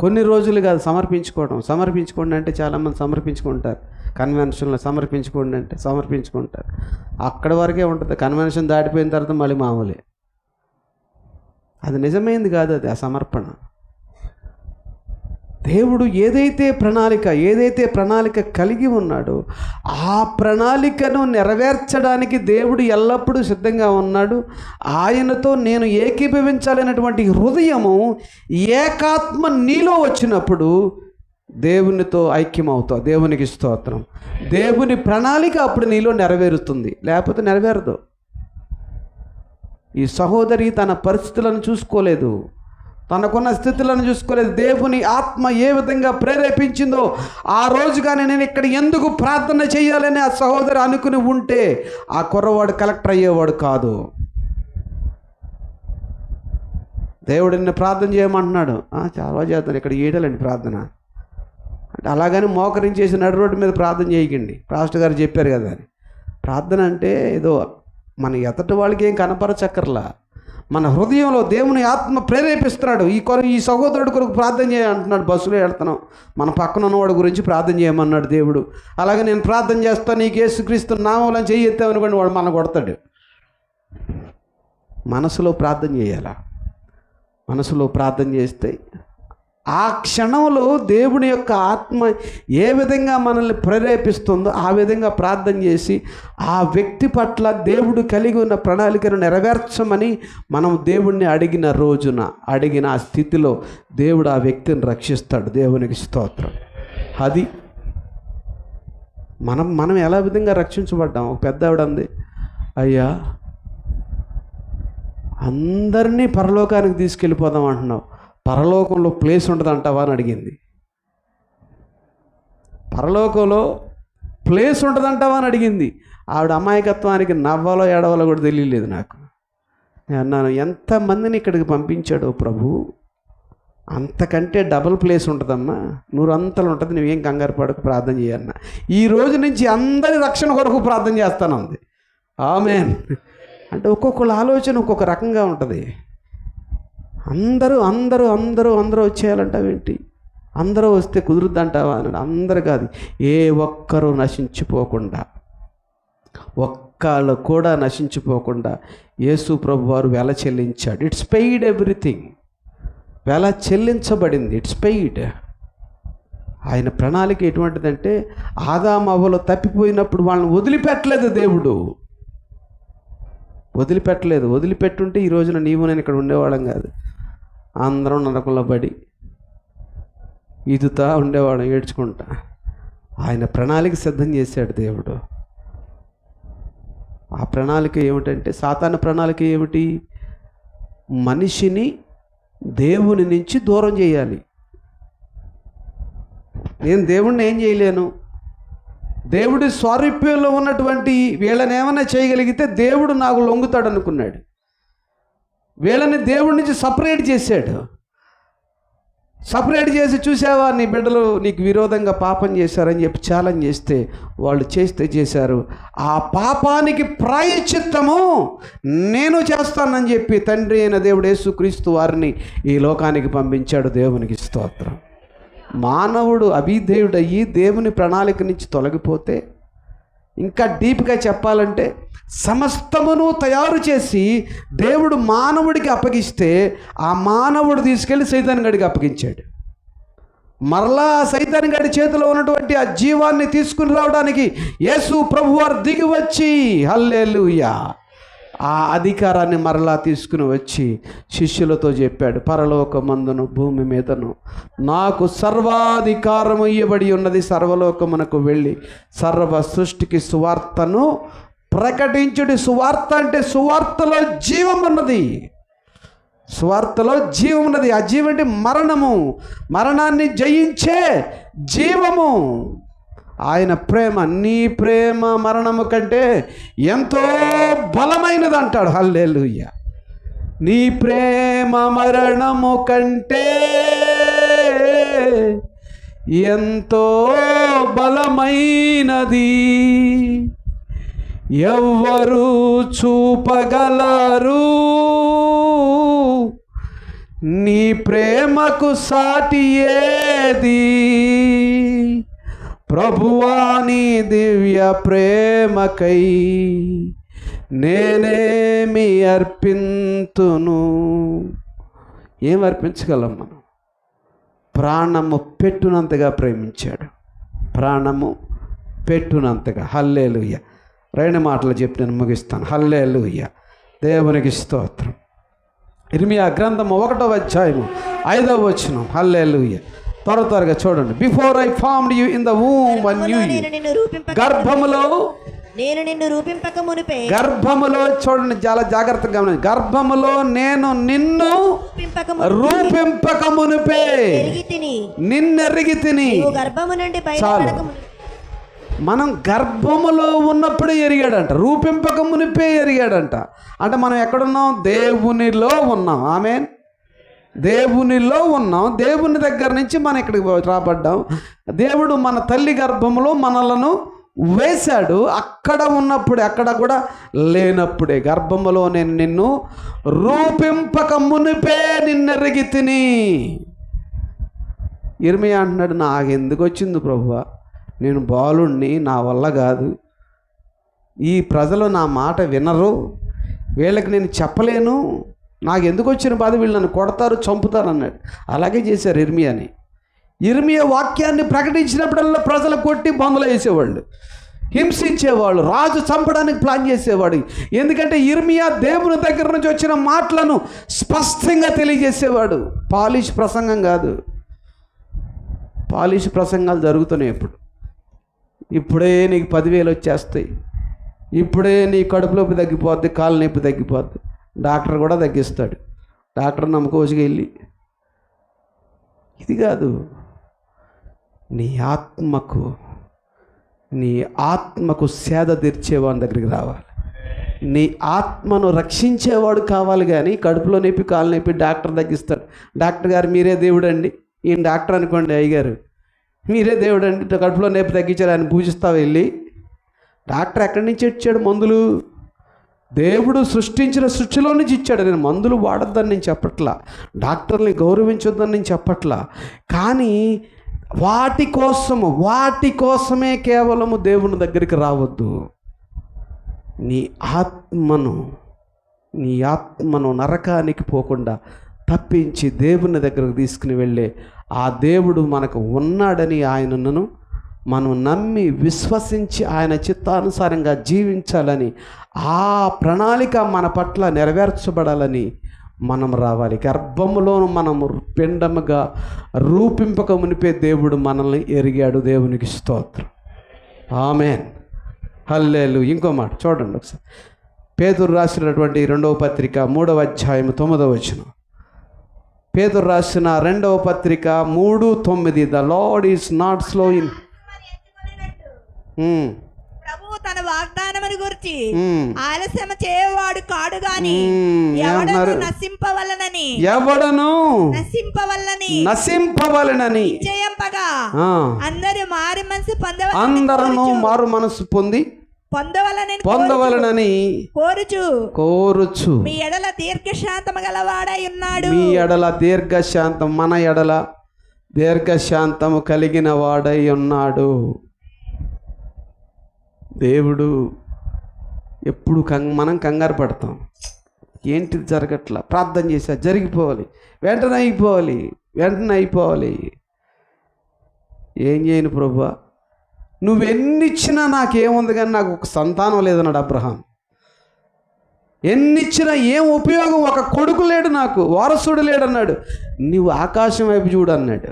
కొన్ని రోజులు కాదు సమర్పించుకోండి అంటే చాలామంది సమర్పించుకుంటారు. కన్వెన్షన్లో సమర్పించుకోండి అంటే సమర్పించుకుంటారు. అక్కడి వరకే ఉంటుంది. కన్వెన్షన్ దాటిపోయిన తర్వాత మళ్ళీ మామూలే. అది నిజమైంది కాదు, అది ఆ సమర్పణ. దేవుడు ఏదైతే ప్రణాళిక కలిగి ఉన్నాడో ఆ ప్రణాళికను నెరవేర్చడానికి దేవుడు ఎల్లప్పుడూ సిద్ధంగా ఉన్నాడు. ఆయనతో నేను ఏకీభవించాలనేటువంటి హృదయము, ఏకాత్మ నీలో వచ్చినప్పుడు దేవునితో ఐక్యమవుతావు. దేవునికి స్తోత్రం. దేవుని ప్రణాళిక అప్పుడు నీలో నెరవేరుతుంది, లేకపోతే నెరవేరదు. ఈ సహోదరి తన పరిస్థితులను చూసుకోలేదు, తనకున్న స్థితులను చూసుకోలేదు. దేవుని ఆత్మ ఏ విధంగా ప్రేరేపించిందో ఆ రోజుగానే నేను ఇక్కడ ఎందుకు ప్రార్థన చేయాలని ఆ సహోదరి అనుకుని ఉంటే ఆ కుర్రవాడు కలెక్టర్ అయ్యేవాడు కాదు. దేవుడు నిన్ను ప్రార్థన చేయమంటున్నాడు. చాలా చేద్దాం, ఇక్కడ ఏడాలండి ప్రార్థన అంటే అలాగని మోకరించేసి నడు రోడ్డు మీద ప్రార్థన చేయకండి. పాస్టర్ గారు చెప్పారు కదా అని. ప్రార్థన అంటే ఏదో మన ఎతటి వాళ్ళకి ఏం కనపరచక్కర్లా, మన హృదయంలో దేవుని ఆత్మ ప్రేరేపిస్తున్నాడు. ఈ సహోదరుడు కొరకు ప్రార్థన చేయాలంటున్నాడు. బస్సులో వెళ్తున్నాం, మన పక్కన ఉన్నవాడి గురించి ప్రార్థన చేయమన్నాడు దేవుడు. అలాగే నేను ప్రార్థన చేస్తాను, నీకు యేసుక్రీస్తు నామములో చెయ్యి ఎత్తామనుకోండి, వాడు మన కొడతాడు. మనసులో ప్రార్థన చేయాలా? మనసులో ప్రార్థన చేస్తే ఆ క్షణంలో దేవుని యొక్క ఆత్మ ఏ విధంగా మనల్ని ప్రేరేపిస్తుందో ఆ విధంగా ప్రార్థన చేసి ఆ వ్యక్తి పట్ల దేవుడు కలిగి ఉన్న ప్రణాళికను నెరవేర్చమని మనం దేవుణ్ణి అడిగిన ఆ స్థితిలో దేవుడు ఆ వ్యక్తిని రక్షిస్తాడు. దేవునికి స్తోత్రం. అది మనం ఎలా విధంగా రక్షించబడ్డాం. ఒక పెద్ద ఆవిడ అంది, అయ్యా అందరినీ పరలోకానికి తీసుకెళ్ళిపోదాం అంటున్నావు, పరలోకంలో ప్లేస్ ఉంటుందంటావా అని అడిగింది. పరలోకంలో ప్లేస్ ఉంటుందంటావా అని అడిగింది. ఆవిడ అమాయకత్వానికి నవ్వాలో ఏడవాలో కూడా తెలియలేదు నాకు. నేను అన్నాను, ఎంతమందిని ఇక్కడికి పంపించాడో ప్రభు, అంతకంటే డబుల్ ప్లేస్ ఉంటుందమ్మా, నూరంతలు ఉంటుంది. నువ్వేం కంగారు పడకు, ప్రార్థన చేయన్న. ఈ రోజు నుంచి అందరి రక్షణ కొరకు ప్రార్థన చేస్తాను ఉంది. ఆమేన్. అంటే ఒక్కొక్కళ్ళ ఆలోచన ఒక్కొక్క రకంగా ఉంటుంది. అందరూ అందరూ అందరూ అందరూ వచ్చేయాలంటావేంటి? అందరూ వస్తే కుదురుద్దంటావా అన్నాడు. అందరు కాదు, ఏ ఒక్కరూ నశించిపోకుండా, ఒక్కళ్ళు కూడా నశించిపోకుండా యేసు ప్రభు వారు వెల చెల్లించాడు. It's paid everything. వెల చెల్లించబడింది. It's paid. ఆయన ప్రణాళిక ఎటువంటిదంటే ఆదాము అవ్వలు తప్పిపోయినప్పుడు వాళ్ళని వదిలిపెట్టలేదు దేవుడు, వదిలిపెట్టలేదు. వదిలిపెట్టుంటే ఈ రోజున నీవు నేను ఇక్కడ ఉండేవాళ్ళం కాదు. అందరం నరకంలో పడి ఈదుతా ఉండేవాళ్ళం, ఏడ్చుకుంటా. ఆయన ప్రణాళిక సిద్ధం చేశాడు దేవుడు. ఆ ప్రణాళిక ఏమిటంటే, సాతాను ప్రణాళిక ఏమిటి? మనిషిని దేవుని నుంచి దూరం చేయాలి. నేను దేవుణ్ణి ఏం చేయలేను, దేవుడి స్వారూప్యంలో ఉన్నటువంటి వీళ్ళని ఏమైనా చేయగలిగితే దేవుడు నాకు లొంగుతాడు అనుకున్నాడు. వీళ్ళని దేవుడి నుంచి సపరేట్ చేశాడు. సపరేట్ చేసి, చూసావా నీ బిడ్డలు నీకు విరోధంగా పాపం చేశారని చెప్పి ఛాలెంజ్ చేస్తే వాళ్ళు చేశారు. ఆ పాపానికి ప్రాయశ్చిత్తము నేను చేస్తానని చెప్పి తండ్రి అయిన దేవుడు యేసుక్రీస్తు వారిని ఈ లోకానికి పంపించాడు. దేవునికి స్తోత్రం. మానవుడు అవిధేయుడయ్యి దేవుని ప్రణాళిక నుంచి తొలగిపోతే, ఇంకా డీప్గా చెప్పాలంటే సమస్తమును తయారు చేసి దేవుడు మానవుడికి అప్పగిస్తే ఆ మానవుడు తీసుకెళ్ళి సైతాన్ గడికి అప్పగించాడు. మరలా సైతాన్ గడి చేతిలో ఉన్నటువంటి ఆ జీవాన్ని తీసుకుని రావడానికి యేసు ప్రభువారు దిగి వచ్చి, హల్లెలూయా, ఆ అధికారాన్ని మరలా తీసుకుని వచ్చి శిష్యులతో చెప్పాడు, పరలోకమందును భూమి మీదను నాకు సర్వాధికారము ఇవ్వబడి ఉన్నది. సర్వలోకమునకు వెళ్ళి సర్వ సృష్టికి సువార్తను ప్రకటించుడి. సువార్త అంటే సువార్తలో జీవం ఉన్నది. సువార్తలో జీవం ఉన్నది. ఆ జీవం అంటే మరణము, మరణాన్ని జయించే జీవము. ఆయన ప్రేమ, నీ ప్రేమ మరణము కంటే ఎంతో బలమైనది అంటాడు. హల్లెలూయా. నీ ప్రేమ మరణము కంటే ఎంతో బలమైనది, ఎవ్వరు చూపగలరు నీ ప్రేమకు సాటి ఏది? ప్రభువా నీ దివ్య ప్రేమకై నేనేమి అర్పింతును? ఏం అర్పించగలం మనం? ప్రాణము పెట్టునంతగా ప్రేమించాడు. ప్రాణము పెట్టునంతగా. హల్లెలూయా. రెండు మాటలు చెప్పి నేను ముగిస్తాను. హల్లెలూయా. దేవునికి స్తోత్రం. ఇర్మియా గ్రంథము 1వ అధ్యాయము 5వ వచనం. హల్లెలూయా. త్వరగా చూడండి. Before I formed you in the womb one you, గర్భములో నేను నిన్ను రూపింపక మునిపే, గర్భములో చూడండి, చాలా జాగ్రత్తగా గమనించండి. గర్భములో నేను నిన్ను రూపింపక మునిపే నిన్నెరిగి తిని. గర్భము నుండి చాలు. మనం గర్భములో ఉన్నప్పుడే ఎరిగాడంట, రూపింపక మునిపే ఎరిగాడంట. అంటే మనం ఎక్కడున్నాం? దేవునిలో ఉన్నాం. ఆమేన్. దేవునిలో ఉన్నాం. దేవుని దగ్గర నుంచి మనం ఇక్కడికి రాబడ్డాం. దేవుడు మన తల్లి గర్భంలో మనలను వేశాడు. అక్కడ ఉన్నప్పుడే, అక్కడ కూడా లేనప్పుడే, గర్భములో నేను నిన్ను రూపింపక మునిపే నిన్నెరిగి తిని. ఇర్మియా అంటున్నాడు, నాకెందుకు వచ్చింది ప్రభువా, నేను బాలుణ్ణి, నా వల్ల కాదు, ఈ ప్రజలు నా మాట వినరు, వీళ్ళకి నేను చెప్పలేను, నాకు ఎందుకు వచ్చిన బాధ, వీళ్ళు నన్ను కొడతారు, చంపుతారు అన్నాడు. అలాగే చేశారు ఇర్మియాని. ఇర్మియా వాక్యాన్ని ప్రకటించినప్పుడల్లా ప్రజలు కొట్టి బొందలు వేసేవాళ్ళు, హింసించేవాళ్ళు, రాజు చంపడానికి ప్లాన్ చేసేవాడు. ఎందుకంటే ఇర్మియా దేవుని దగ్గర నుంచి వచ్చిన మాటలను స్పష్టంగా తెలియజేసేవాడు. పాలిష్ ప్రసంగం కాదు. పాలిష్ ప్రసంగాలు జరుగుతున్నాయి ఇప్పుడు. ఇప్పుడే నీకు 10,000 వచ్చేస్తాయి, ఇప్పుడే నీ కడుపు నొప్పి తగ్గిపోద్ది, కాళ్ళ నొప్పి తగ్గిపోద్ది, డాక్టర్ కూడా తగ్గిస్తాడు, డాక్టర్ నమ్మకోసుకు వెళ్ళి. ఇది కాదు. నీ ఆత్మకు సేద తీర్చేవాని దగ్గరికి రావాలి. నీ ఆత్మను రక్షించేవాడు కావాలి. కానీ కడుపులో నొప్పి కాలు నొప్పి డాక్టర్ తగ్గిస్తాడు. డాక్టర్ గారు మీరే దేవుడు అండి, ఈయన డాక్టర్ అనుకోండి, అయ్యగారు మీరే దేవుడు అండి, కడుపులో నొప్పి తగ్గించారు, ఆయన పూజిస్తావు వెళ్ళి. డాక్టర్ ఎక్కడి నుంచి ఇచ్చాడు మందులు? దేవుడు సృష్టించిన సృష్టిలో నుంచి ఇచ్చాడు. నేను మందులు వాడొద్దని నేను చెప్పట్లా, డాక్టర్ని గౌరవించొద్దని నేను చెప్పట్లా. కానీ వాటి కోసమే కేవలము దేవుని దగ్గరికి రావద్దు. నీ ఆత్మను నరకానికి పోకుండా తప్పించి దేవుని దగ్గరకు తీసుకుని వెళ్ళే ఆ దేవుడు మనకు ఉన్నాడని ఆయనను మనం నమ్మి విశ్వసించి ఆయన చిత్తానుసారంగా జీవించాలని, ఆ ప్రణాళిక మన పట్ల నెరవేర్చబడాలని మనం రావాలి. గర్భములో మనము పిండముగా రూపింపక మునిపే దేవుడు మనల్ని ఎరిగాడు. దేవునికి స్తోత్రం. ఆమేన్. హల్లెలూయా. ఇంకో మాట చూడండి ఒకసారి, పేతురు రాసినటువంటి 2వ పత్రిక 3వ అధ్యాయం 9వ వచనం. పేతురు రాసిన 2వ పత్రిక 3:9. The lord is not slow in. ప్రభువు తన వాగ్దానమును గురించి ఆలస్యం చేయవాడు కాడు గాని ఎవడను నశింపవలనని నిశ్చయింపగా అందరూ మారు మనసు పొంది పొందవలనని కోరుచు మీ ఎడల దీర్ఘశాంతము గలవాడై ఉన్నాడు. మీ ఎడల దీర్ఘశాంతం, మన ఎడల దీర్ఘశాంతము కలిగిన వాడై ఉన్నాడు. దేవుడు ఎప్పుడు మనం కంగారు పడతాం, ఏంటిది జరగట్లా, ప్రార్థన చేశా జరిగిపోవాలి, వెంటనే అయిపోవాలి. ఏం చేయను ప్రభువా, నువ్వెన్నిచ్చినా నాకేముంది కానీ నాకు ఒక సంతానం లేదన్నాడు అబ్రహాం. ఎన్నిచ్చినా ఏం ఉపయోగం, ఒక కొడుకు లేడు, నాకు వారసుడు లేడన్నాడు. నువ్వు ఆకాశం వైపు చూడు అన్నాడు,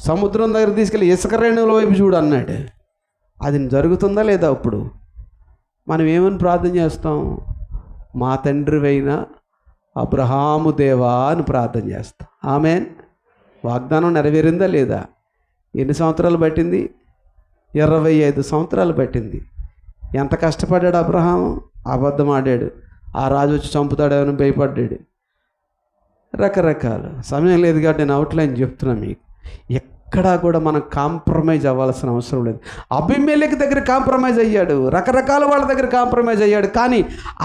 సముద్రం దగ్గర తీసుకెళ్ళి ఇసుక రేణువుల వైపు చూడు అన్నాడు. అది జరుగుతుందా లేదా? అప్పుడు మనం ఏమని ప్రార్థన చేస్తాం? మా తండ్రివైన అబ్రహాము దేవా అని ప్రార్థన చేస్తాం. ఆమేన్. వాగ్దానం నెరవేరిందా లేదా? ఎన్ని సంవత్సరాలు పట్టింది? 25 సంవత్సరాలు పట్టింది. ఎంత కష్టపడ్డాడు అబ్రహాము? అబద్ధం ఆడాడు, ఆ రాజు వచ్చి చంపుతాడేమని భయపడ్డాడు. రకరకాలు. సమయం లేదు కాబట్టి నేను అవుట్లైన్ చెప్తున్నా మీకు. ఎక్కడా కూడా మనం కాంప్రమైజ్ అవ్వాల్సిన అవసరం లేదు. అబీమెలెకు దగ్గర కాంప్రమైజ్ అయ్యాడు, రకరకాల వాళ్ళ దగ్గర కాంప్రమైజ్ అయ్యాడు, కానీ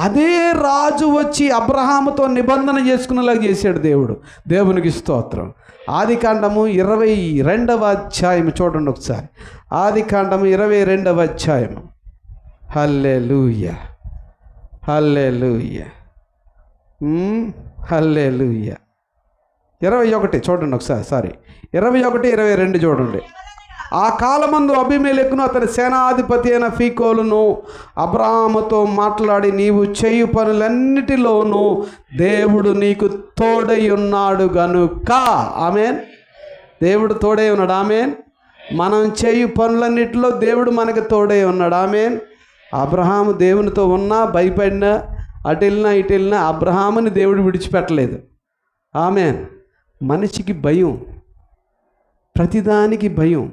అదే రాజు వచ్చి అబ్రహాముతో నిబంధన చేసుకునేలాగా చేశాడు దేవుడు. దేవునికి స్తోత్రం. ఆదికాండము 22వ అధ్యాయం చూడండి ఒకసారి. ఆదికాండము 22వ అధ్యాయం. హల్లెలూయా, హల్లెలూయా, హల్లెలూయా. 21 చూడండి ఒకసారి. 21, 22 చూడండి. ఆ కాలమందు అబీమెలెకును అతని సేనాధిపతి అయిన ఫీకోలును అబ్రహాముతో మాట్లాడి, నీవు చేయు పనులన్నిటిలోనూ దేవుడు నీకు తోడై ఉన్నాడు గనుక. ఆమేన్. దేవుడు తోడై ఉన్నాడు. ఆమేన్. మనం చేయు పనులన్నిటిలో దేవుడు మనకు తోడై ఉన్నాడు. ఆమేన్. అబ్రహాము దేవునితో ఉన్నా, భయపడినా, అటు వెళ్ళినా ఇటు వెళ్ళినా అబ్రహాముని దేవుడు విడిచిపెట్టలేదు. ఆమేన్. మనిషికి భయం, ప్రతిదానికి భయం.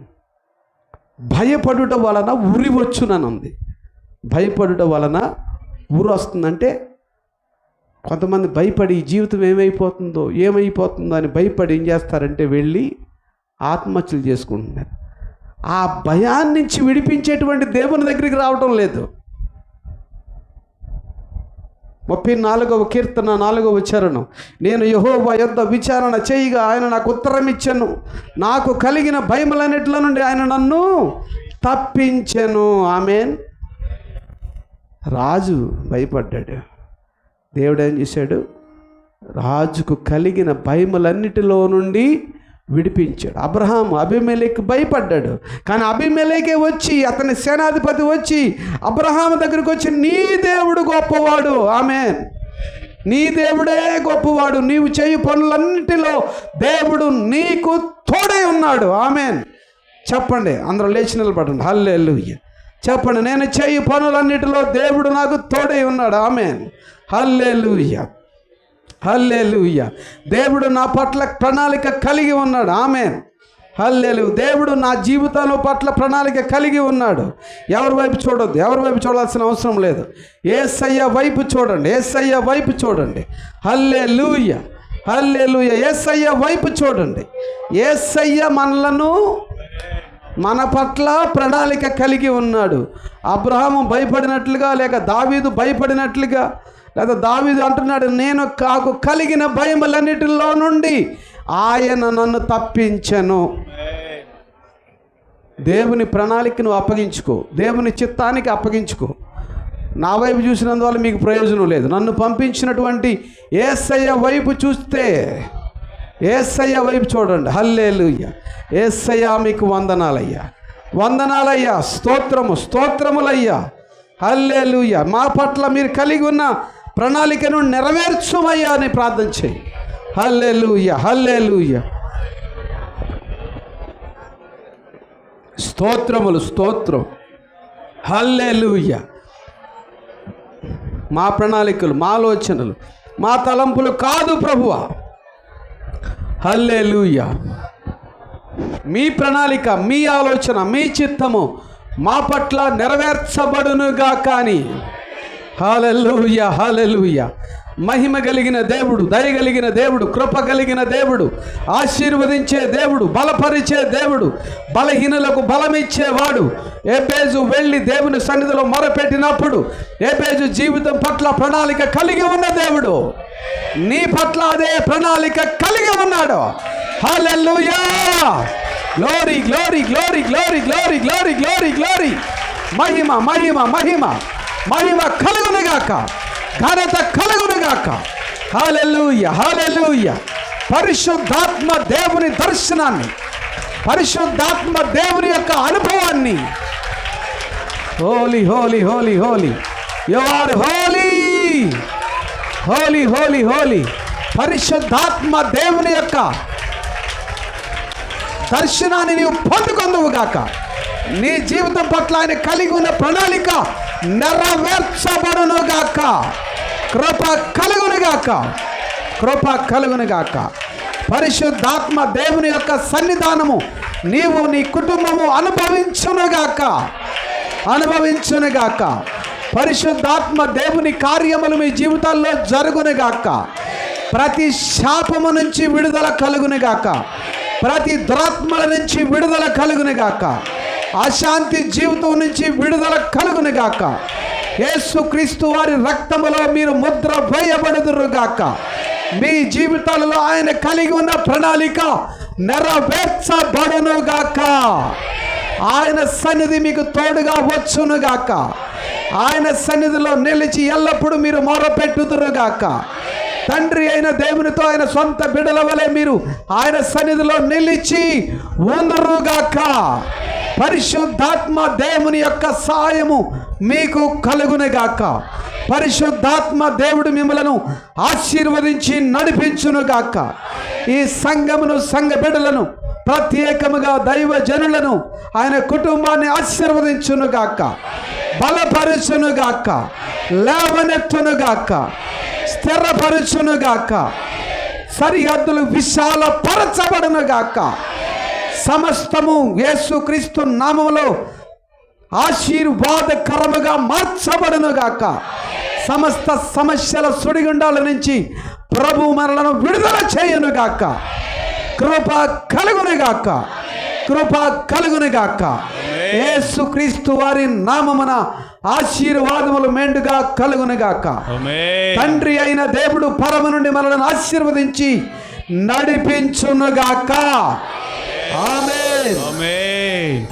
భయపడుట వలన ఉరి వచ్చుననుంది. భయపడుట వలన ఉరి వస్తుందంటే, కొంతమంది భయపడి జీవితం ఏమైపోతుందో అని భయపడి ఏం చేస్తారంటే వెళ్ళి ఆత్మహత్యలు చేసుకుంటున్నారు. ఆ భయాన్ని నుంచి విడిపించేటువంటి దేవుని దగ్గరికి రావటం లేదు. 34వ కీర్తన 4వ చరణం. నేను యెహోవా యొద్ద విచారణ చేయగా ఆయన నాకు ఉత్తరం ఇచ్చెను, నాకు కలిగిన భయములన్నిటిలో నుండి ఆయన నన్ను తప్పించెను. ఆమేన్. రాజు భయపడ్డాడు, దేవుడు ఏం చేశాడు? రాజుకు కలిగిన భయములన్నిటిలో నుండి విడిపించాడు. అబీమెలెకు భయపడ్డాడు, కానీ అబీమెలెకే వచ్చి, అతని సేనాధిపతి వచ్చి అబ్రహాము దగ్గరికి వచ్చి, నీ దేవుడు గొప్పవాడు. ఆమేన్. నీ దేవుడే గొప్పవాడు, నీవు చేయు పనులన్నిటిలో దేవుడు నీకు తోడై ఉన్నాడు. ఆమేన్. చెప్పండి, అందరూ లేచి నిలబడండి. హల్లెలూయా. చెప్పండి, నేను చేయు పనులన్నిటిలో దేవుడు నాకు తోడై ఉన్నాడు. ఆమేన్. హల్లెలూయా, హల్లెలూయా. దేవుడు నా పట్ల ప్రణాళిక కలిగి ఉన్నాడు. ఆమేన్. హల్లెలూయా. దేవుడు నా జీవితంలో పట్ల ప్రణాళిక కలిగి ఉన్నాడు. ఎవరి వైపు చూడొద్దు, ఎవరి వైపు చూడాల్సిన అవసరం లేదు. యేసయ్య వైపు చూడండి, యేసయ్య వైపు చూడండి. హల్లెలూయా, హల్లెలూయా. యేసయ్య వైపు చూడండి. యేసయ్య మనలను, మన పట్ల ప్రణాళిక కలిగి ఉన్నాడు. అబ్రహాము భయపడినట్లుగా, లేక దావీదు భయపడినట్లుగా, లేదా దావీదు అంటున్నాడు, నేను నాకు కలిగిన భయములన్నిటిలో నుండి ఆయన నన్ను తప్పించెను. దేవుని ప్రణాళిక నువ్వు అప్పగించుకో, దేవుని చిత్తానికి అప్పగించుకో. నా వైపు చూసినందువల్ల మీకు ప్రయోజనం లేదు. నన్ను పంపించినటువంటి యేసయ్య వైపు చూస్తే, యేసయ్య వైపు చూడండి. హల్లెలూయా. యేసయ్య మీకు వందనాలయ్యా, వందనాలయ్యా, స్తోత్రము, స్తోత్రములయ్యా. హల్లెలూయా. మా పట్ల మీరు కలిగి ఉన్న ప్రణాళికను నెరవేర్చుమయ్యా అని ప్రార్థన చేయి. హల్లెలూయా, హల్లెలూయా. స్తోత్రములు, స్తోత్రం. హల్లెలూయా. మా ప్రణాళికలు, మా ఆలోచనలు, మా తలంపులు కాదు ప్రభువా. హల్లెలూయా. మీ ప్రణాళిక, మీ ఆలోచన, మీ చిత్తము మా పట్ల నెరవేర్చబడునుగా. కానీ హల్లెలూయా, హల్లెలూయా. మహిమ కలిగిన దేవుడు, దయ కలిగిన దేవుడు, కృప కలిగిన దేవుడు, ఆశీర్వదించే దేవుడు, బలపరిచే దేవుడు, బలహీనులకు బలమిచ్చేవాడు. ఏబేజు వెళ్ళి దేవుని సన్నిధిలో మొరపెట్టినప్పుడు ఏబేజు జీవితం పట్ల ప్రణాళిక కలిగి ఉన్న దేవుడు నీ పట్ల అదే ప్రణాళిక కలిగి ఉన్నాడు. Hallelujah. Glory, glory, glory, glory, glory, glory, glory, glory. మహిమ, మహిమ, మహిమ, మహిమ కలుగునుగాక, ఘనత కలుగునుగాక. హల్లెలూయా, హల్లెలూయా. పరిశుద్ధాత్మ దేవుని దర్శనాన్ని, పరిశుద్ధాత్మ దేవుని యొక్క అనుభవాన్ని. Holy, holy, holy, holy. You are holy, holy, holy, holy. పరిశుద్ధాత్మ దేవుని యొక్క దర్శనాన్ని నీవు పొందుకొందువుగాక. నీ జీవితం పట్ల ఆయన కలిగి ఉన్న ప్రణాళిక నెరవేర్చబడునుగాక. కృప కలుగునుగాక, కృప కలుగునుగాక. పరిశుద్ధాత్మ దేవుని యొక్క సన్నిధానము నీవు, నీ కుటుంబము అనుభవించునుగాక, అనుభవించునుగాక. పరిశుద్ధాత్మ దేవుని కార్యములు మీ జీవితాల్లో జరుగునుగాక. ప్రతి శాపము నుంచి విడుదల కలుగునుగాక, ప్రతి దురాత్మల నుంచి విడుదల కలుగునుగాక, అశాంతి జీవితం నుంచి విడుదల కలుగునుగాక. యేసుక్రీస్తు వారి రక్తములో మీరు ముద్ర వేయబడుదురుగాక. మీ జీవితాలలో ఆయన కలిగి ఉన్న ప్రణాళిక నెరవేర్చబడునుగాక. ఆయన సన్నిధి మీకు తోడుగా వచ్చునుగాక. ఆయన సన్నిధిలో నిలిచి ఎల్లప్పుడూ మీరు మొరపెట్టుదురుగాక. తండ్రి అయిన దేవునితో ఆయన సొంత బిడ్డల వలె మీరు ఆయన సన్నిధిలో నిలిచి ఉందురుగాక. పరిశుద్ధాత్మ దేవుని యొక్క సహాయము మీకు కలుగునుగాక. పరిశుద్ధాత్మ దేవుడు మిమ్మలను ఆశీర్వదించి నడిపించునుగాక. ఈ సంఘమును, సంఘ బిడ్డలను, ప్రత్యేకముగా దైవ జనులను, ఆయన కుటుంబాన్ని ఆశీర్వదించునుగాక, బలపరుచునుగాక, లేవనెత్తునుగాక, స్థిరపరచునుగాక. సరిహద్దులు విశాలపరచబడునుగాక. సమస్తము యేసుక్రీస్తు నామములో ఆశీర్వాదకరముగా మార్చబడునుగాక. సమస్త సమస్యల సుడిగుండాల నుంచి ప్రభు మనలను విడుదల చేయునుగాక. కృప కలుగునుగాక, కృప కలుగునుగాక. యేసుక్రీస్తు వారి నామమున ఆశీర్వాదములు మెండుగా కలుగునుగాక. తండ్రి అయిన దేవుడు పరమ నుండి మనలను ఆశీర్వదించి నడిపించునుగాక. ఆమేన్.